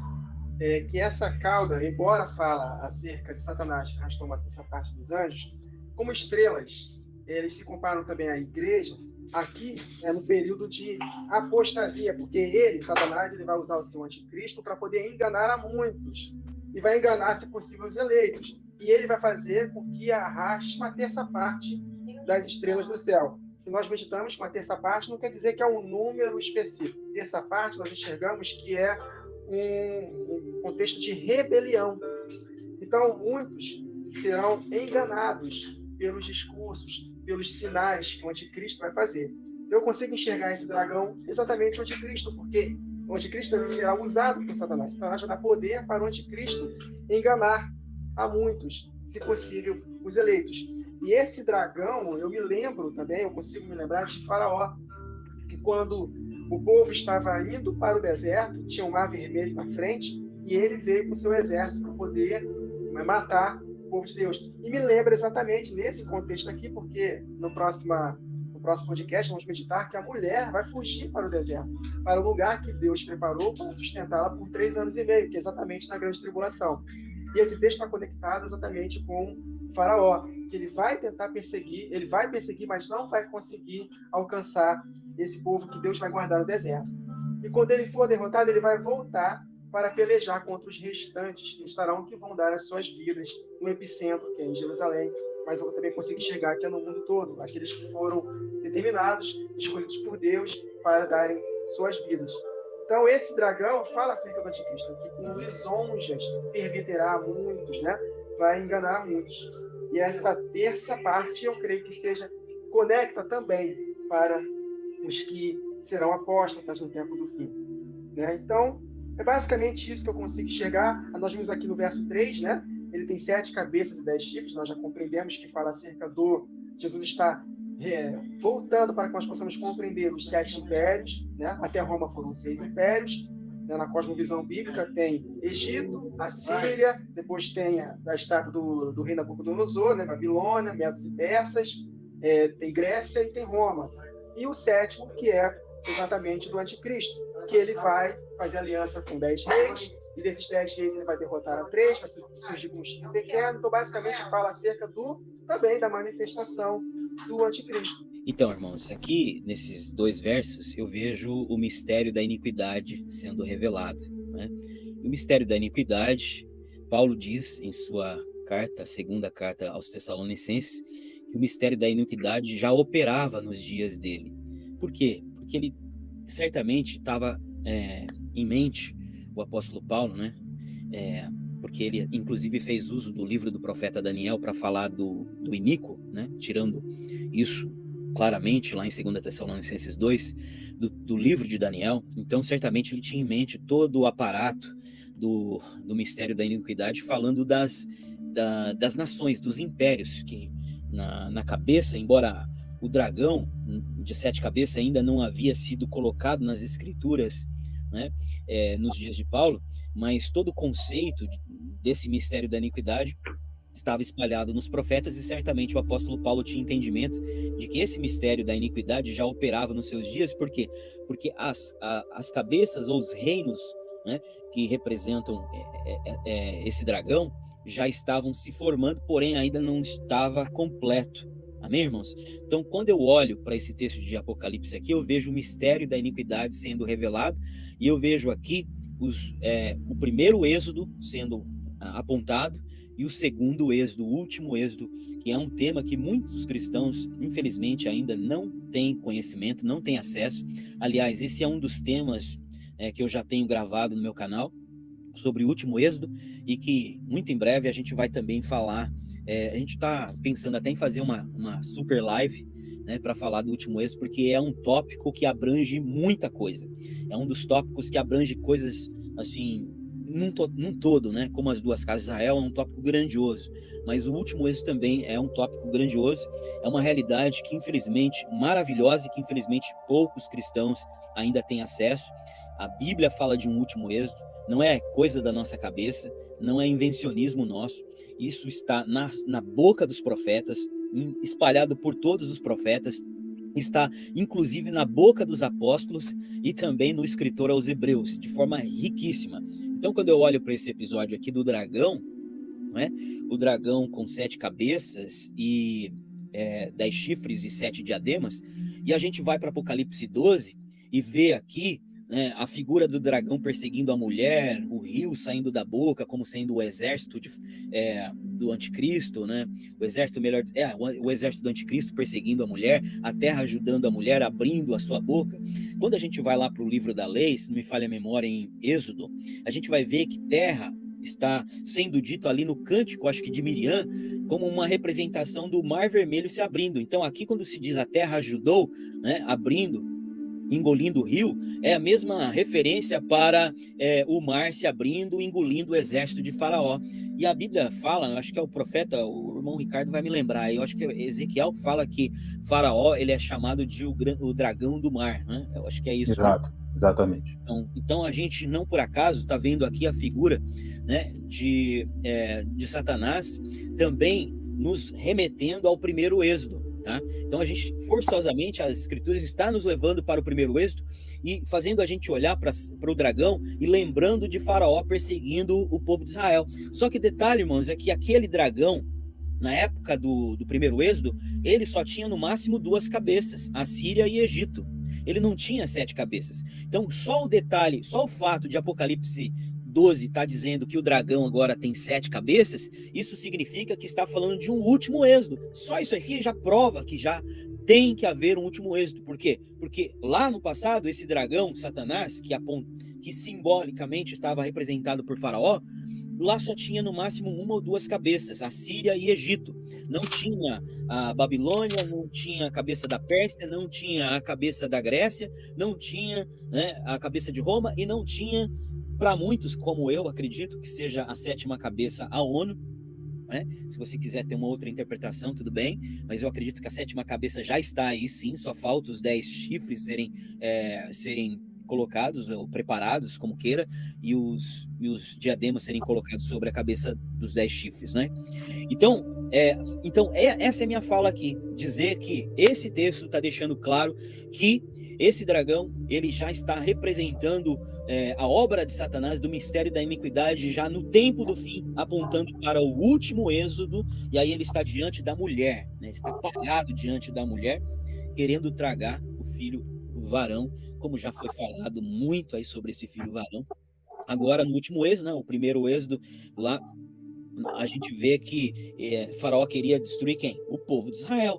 que essa cauda, embora fala acerca de Satanás, que arrastou uma terça parte dos anjos, como estrelas, eles se comparam também à igreja. Aqui é no período de apostasia, porque ele, Satanás, ele vai usar o seu anticristo para poder enganar a muitos. E vai enganar, se possível, os eleitos. E ele vai fazer com que arraste uma 1/3 das estrelas do céu. E nós meditamos que uma 1/3 não quer dizer que é um número específico. 1/3 nós enxergamos que é um contexto de rebelião. Então, muitos serão enganados pelos discursos, pelos sinais que o anticristo vai fazer. Eu consigo enxergar esse dragão exatamente o anticristo, porque o anticristo ele será usado por Satanás. Satanás vai dar poder para o anticristo enganar a muitos, se possível, os eleitos. E esse dragão, eu me lembro também, eu consigo me lembrar de Faraó, que quando o povo estava indo para o deserto, tinha um mar vermelho na frente, e ele veio com o seu exército para poder matar o povo de Deus. E me lembra exatamente nesse contexto aqui, porque no próximo podcast vamos meditar que a mulher vai fugir para o deserto, para o lugar que Deus preparou para sustentá-la por 3 anos e meio, que é exatamente na grande tribulação. E esse texto está conectado exatamente com Faraó, que ele vai tentar perseguir, ele vai perseguir, mas não vai conseguir alcançar esse povo que Deus vai guardar no deserto. E quando ele for derrotado, ele vai voltar para pelejar contra os restantes que vão dar as suas vidas no epicentro, que é em Jerusalém, mas eu também consigo enxergar que é no mundo todo, aqueles que foram determinados, escolhidos por Deus para darem suas vidas. Então, esse dragão fala acerca do anticristo, que com lisonjas perverterá muitos, né? Vai enganar muitos. E essa 1/3, eu creio que conecta também para os que serão apóstatas no tempo do fim. Né? Então, é basicamente isso que eu consigo enxergar. Nós vimos aqui no verso 3, né? Ele tem 7 cabeças e 10 chifres. Nós já compreendemos que fala acerca do... Jesus está voltando para que nós possamos compreender os 7 impérios. Né? Até Roma foram 6 impérios. Né? Na cosmovisão bíblica tem Egito, Assíria, depois tem a estátua do rei Nabucodonosor, né? Babilônia, Medos e Persas, tem Grécia e tem Roma. E o 7º, que é exatamente do anticristo, que ele vai fazer aliança com 10 reis, e desses 10 reis ele vai derrotar a 3, vai surgir com um chifre pequeno. Então, basicamente, fala acerca também da manifestação do anticristo. Então, irmãos, aqui nesses 2 versos eu vejo o mistério da iniquidade sendo revelado. Né? E o mistério da iniquidade, Paulo diz em sua carta, a segunda carta aos Tessalonicenses, que o mistério da iniquidade já operava nos dias dele. Por quê? Porque ele certamente estava em mente, o apóstolo Paulo, né? Porque ele inclusive fez uso do livro do profeta Daniel para falar do iníquo, né? Tirando isso claramente lá em 2 Tessalonicenses 2, do livro de Daniel. Então certamente ele tinha em mente todo o aparato do mistério da iniquidade, falando das nações, dos impérios, que na cabeça, embora o dragão de 7 cabeças ainda não havia sido colocado nas escrituras, né, nos dias de Paulo, mas todo o conceito desse mistério da iniquidade estava espalhado nos profetas, e certamente o apóstolo Paulo tinha entendimento de que esse mistério da iniquidade já operava nos seus dias. Por quê? Porque as cabeças ou os reinos, né, que representam esse dragão já estavam se formando, porém ainda não estava completo. Amém, irmãos? Então, quando eu olho para esse texto de Apocalipse aqui, eu vejo o mistério da iniquidade sendo revelado, e eu vejo aqui o primeiro êxodo sendo apontado, e o segundo êxodo, o último êxodo, que é um tema que muitos cristãos, infelizmente, ainda não têm conhecimento, não têm acesso. Aliás, esse é um dos temas que eu já tenho gravado no meu canal, sobre o último êxodo, e que muito em breve a gente vai também falar. A gente está pensando até em fazer uma super live, né, para falar do último êxodo, porque é um tópico que abrange muita coisa. É um dos tópicos que abrange coisas assim, num todo, né? Como as duas casas de Israel, é um tópico grandioso. Mas o último êxodo também é um tópico grandioso. É uma realidade que, infelizmente, maravilhosa, e que, infelizmente, poucos cristãos ainda têm acesso. A Bíblia fala de um último êxodo, não é coisa da nossa cabeça, não é invencionismo nosso. Isso está na boca dos profetas, espalhado por todos os profetas, está inclusive na boca dos apóstolos e também no escritor aos Hebreus, de forma riquíssima. Então, quando eu olho para esse episódio aqui do dragão, não é? O dragão com 7 cabeças e 10 chifres e 7 diademas, e a gente vai para Apocalipse 12 e vê aqui, né, a figura do dragão perseguindo a mulher, o rio saindo da boca como sendo o exército do anticristo, né? O exército do anticristo perseguindo a mulher, a terra ajudando a mulher, abrindo a sua boca. Quando a gente vai lá para o livro da lei, se não me falha a memória, em Êxodo, a gente vai ver que terra está sendo dito ali no cântico, acho que de Miriam, como uma representação do mar vermelho se abrindo. Então aqui, quando se diz a terra ajudou, né, abrindo, engolindo o rio, é a mesma referência para o mar se abrindo, engolindo o exército de Faraó. E a Bíblia fala, acho que é o profeta, o irmão Ricardo vai me lembrar, eu acho que é Ezequiel que fala que Faraó, ele é chamado de o dragão do mar, né? Eu acho que é isso. Exato, exatamente. Então a gente não por acaso está vendo aqui a figura, né, de Satanás também nos remetendo ao primeiro êxodo. Tá? Então a gente, forçosamente, as escrituras está nos levando para o primeiro êxodo e fazendo a gente olhar para o dragão e lembrando de Faraó perseguindo o povo de Israel. Só que detalhe, irmãos, é que aquele dragão, na época do primeiro êxodo, ele só tinha no máximo 2 cabeças, Assíria e Egito. Ele não tinha 7 cabeças. Então só o detalhe, só o fato de Apocalipse 12 está dizendo que o dragão agora tem 7 cabeças, isso significa que está falando de um último êxodo. Só isso aqui já prova que já tem que haver um último êxodo. Por quê? Porque lá no passado, esse dragão, Satanás, que simbolicamente estava representado por Faraó, lá só tinha no máximo 1 ou 2 cabeças, Assíria e Egito. Não tinha a Babilônia, não tinha a cabeça da Pérsia, não tinha a cabeça da Grécia, não tinha, né, a cabeça de Roma, e não tinha, para muitos, como eu acredito, que seja a 7ª cabeça, a ONU, né? Se você quiser ter uma outra interpretação, tudo bem, mas eu acredito que a 7ª cabeça já está aí, sim, só falta os 10 chifres serem colocados ou preparados, como queira, e os diademas serem colocados sobre a cabeça dos 10 chifres, né? Então, essa é a minha fala aqui, dizer que esse texto está deixando claro que esse dragão, ele já está representando a obra de Satanás, do mistério da iniquidade, já no tempo do fim, apontando para o último êxodo, e aí ele está diante da mulher, né? Está parado diante da mulher, querendo tragar o filho varão, como já foi falado muito aí sobre esse filho varão. Agora, no último êxodo, né? O primeiro êxodo, lá a gente vê que Faraó queria destruir quem? O povo de Israel.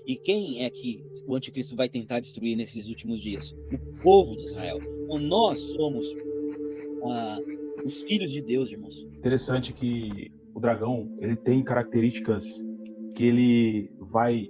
E quem é que o anticristo vai tentar destruir nesses últimos dias? O povo de Israel. Então nós somos os filhos de Deus, irmãos. Interessante que o dragão, ele tem características que ele vai,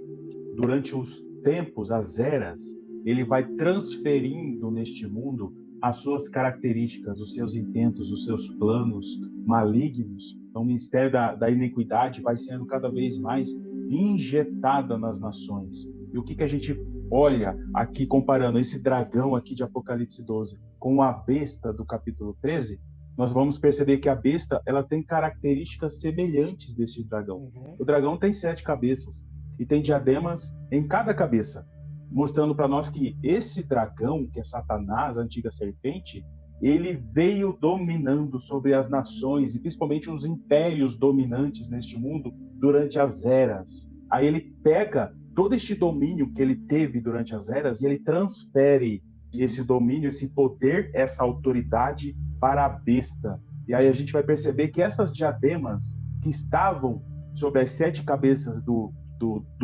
durante os tempos, as eras, ele vai transferindo neste mundo as suas características, os seus intentos, os seus planos malignos. Então, o mistério da iniquidade vai sendo cada vez mais injetada nas nações. E o que a gente olha aqui, comparando esse dragão aqui de Apocalipse 12 com a besta do capítulo 13, nós vamos perceber que a besta, ela tem características semelhantes desse dragão. O dragão tem 7 cabeças e tem diademas em cada cabeça, mostrando para nós que esse dragão, que é Satanás, a antiga serpente, ele veio dominando sobre as nações e principalmente os impérios dominantes neste mundo durante as eras. Aí ele pega todo este domínio que ele teve durante as eras e ele transfere esse domínio, esse poder, essa autoridade para a besta. E aí a gente vai perceber que essas diademas que estavam sobre as 7 cabeças do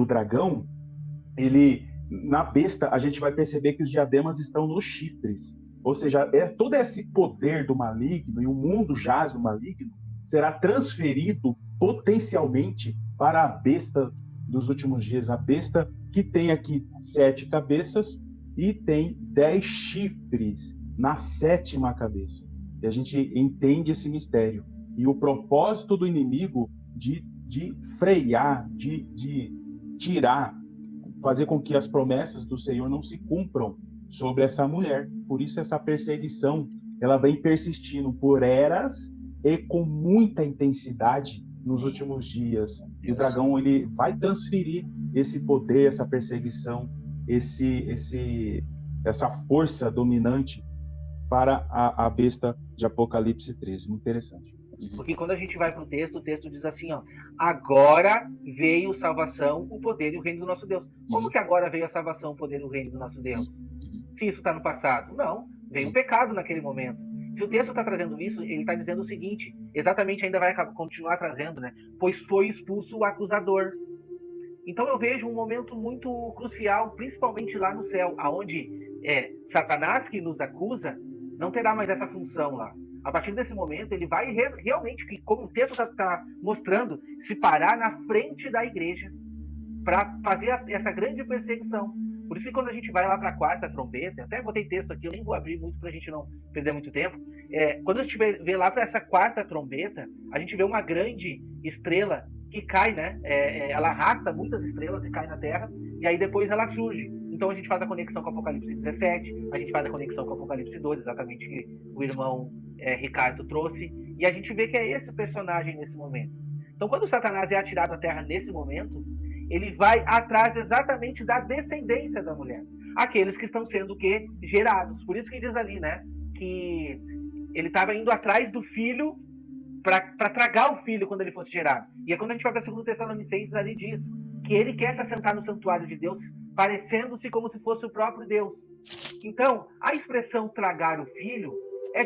dragão, na besta a gente vai perceber que os diademas estão nos chifres. Ou seja, todo esse poder do maligno, e o mundo jaz do maligno, será transferido potencialmente para a besta dos últimos dias. A besta que tem aqui 7 cabeças e tem 10 chifres na 7ª cabeça. E a gente entende esse mistério. E o propósito do inimigo de frear, de tirar, fazer com que as promessas do Senhor não se cumpram sobre essa mulher. Por isso essa perseguição, ela vem persistindo por eras e com muita intensidade nos últimos dias. E o dragão, ele vai transferir esse poder, essa perseguição, essa força dominante para a besta de Apocalipse 13. Muito interessante. Porque quando a gente vai para o texto diz assim, ó, agora veio salvação, o poder e o reino do nosso Deus. Como que agora veio a salvação, o poder e o reino do nosso Deus? Se isso está no passado? Não, veio o pecado naquele momento. Se o texto está trazendo isso, ele está dizendo o seguinte, exatamente ainda vai continuar trazendo, né? Pois foi expulso o acusador. Então eu vejo um momento muito crucial, principalmente lá no céu, aonde Satanás que nos acusa não terá mais essa função lá. A partir desse momento, ele vai realmente, como o texto está mostrando, se parar na frente da igreja para fazer essa grande perseguição. Por isso que quando a gente vai lá para a 4ª trombeta, até botei texto aqui, eu nem vou abrir muito para a gente não perder muito tempo. Quando a gente vê lá para essa 4ª trombeta, a gente vê uma grande estrela que cai, né? Ela arrasta muitas estrelas e cai na terra, e aí depois ela surge. Então a gente faz a conexão com o Apocalipse 17, a gente faz a conexão com o Apocalipse 12, exatamente que o irmão Ricardo trouxe, e a gente vê que é esse personagem nesse momento. Então quando Satanás é atirado à terra nesse momento, ele vai atrás exatamente da descendência da mulher. Aqueles que estão sendo o quê? Gerados. Por isso que diz ali, né? Que ele estava indo atrás do filho para tragar o filho quando ele fosse gerado. E é quando a gente vai para 2 Tessalonicenses, ali diz que ele quer se assentar no santuário de Deus, parecendo-se como se fosse o próprio Deus. Então, a expressão tragar o filho é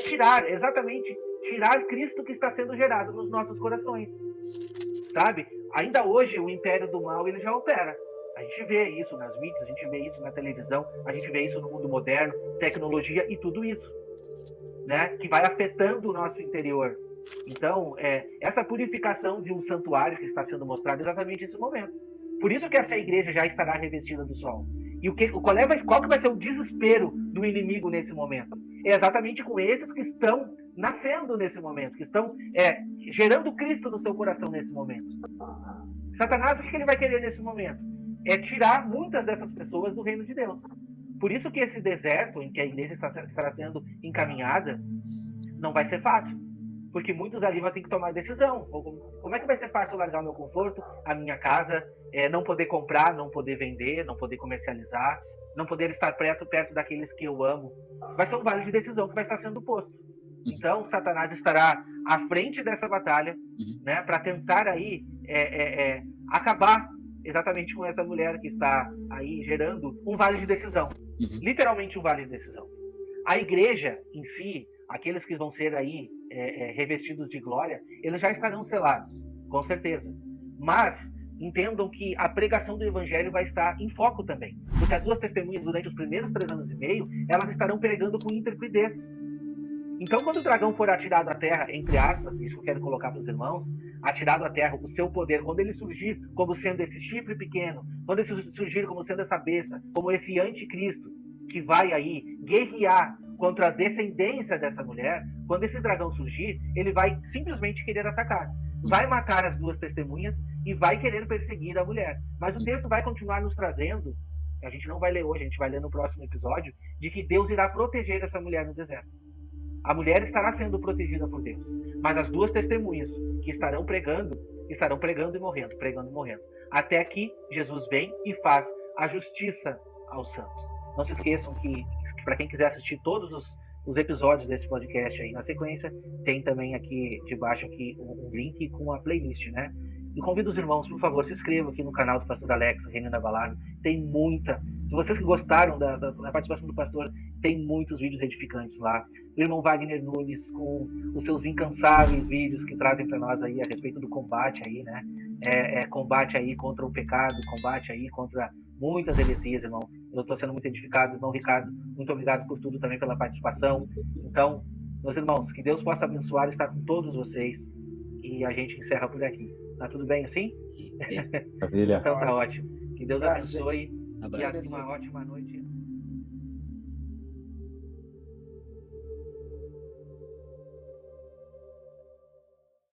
exatamente tirar Cristo que está sendo gerado nos nossos corações. Sabe? Ainda hoje o império do mal ele já opera. A gente vê isso nas mídias, a gente vê isso na televisão, a gente vê isso no mundo moderno, tecnologia e tudo isso, né? Que vai afetando o nosso interior. Então, essa purificação de um santuário que está sendo mostrado é exatamente nesse momento. Por isso que essa igreja já estará revestida do sol. E qual que vai ser o desespero do inimigo nesse momento? É exatamente com esses que estão nascendo nesse momento, que estão gerando Cristo no seu coração nesse momento. Satanás, o que ele vai querer nesse momento? É tirar muitas dessas pessoas do reino de Deus. Por isso que esse deserto em que a igreja estará sendo encaminhada não vai ser fácil. Porque muitos ali vão ter que tomar decisão. Como é que vai ser fácil largar o meu conforto, a minha casa, não poder comprar, não poder vender, não poder comercializar, não poder estar perto daqueles que eu amo? Vai ser um vale de decisão que vai estar sendo posto. Então, Satanás estará à frente dessa batalha, né, para tentar aí acabar exatamente com essa mulher que está aí gerando um vale de decisão. Literalmente um vale de decisão. A igreja em si, aqueles que vão ser aí revestidos de glória, eles já estarão selados, com certeza. Mas entendam que a pregação do evangelho vai estar em foco também, porque as 2 testemunhas durante os primeiros 3 anos e meio, elas estarão pregando com intrepidez. Então, quando o dragão for atirado à terra, entre aspas, isso que eu quero colocar para os irmãos, atirado à terra, o seu poder, quando ele surgir como sendo esse chifre pequeno, quando ele surgir como sendo essa besta, como esse anticristo, que vai aí guerrear contra a descendência dessa mulher, quando esse dragão surgir, ele vai simplesmente querer atacar. Vai matar as 2 testemunhas e vai querer perseguir a mulher. Mas o texto vai continuar nos trazendo, a gente não vai ler hoje, a gente vai ler no próximo episódio, de que Deus irá proteger essa mulher no deserto. A mulher estará sendo protegida por Deus. Mas as 2 testemunhas que estarão pregando e morrendo, pregando e morrendo. Até que Jesus vem e faz a justiça aos santos. Não se esqueçam que para quem quiser assistir todos os episódios desse podcast aí na sequência, tem também aqui debaixo aqui um link com a playlist, né? E convido os irmãos, por favor, se inscrevam aqui no canal do Pastor Alex, Reino da Balada. Tem muita. Se vocês que gostaram da participação do pastor, tem muitos vídeos edificantes lá. O irmão Wagner Nunes, com os seus incansáveis vídeos que trazem para nós aí a respeito do combate aí, né? Combate aí contra o pecado, combate aí contra muitas heresias, irmão. Eu estou sendo muito edificado, irmão Ricardo. Muito obrigado por tudo também, pela participação. Então, meus irmãos, que Deus possa abençoar e estar com todos vocês. E a gente encerra por aqui. Tá tudo bem assim? Maravilha. Então tá ótimo. Que Deus abençoe. Abraço. E assim uma ótima noite.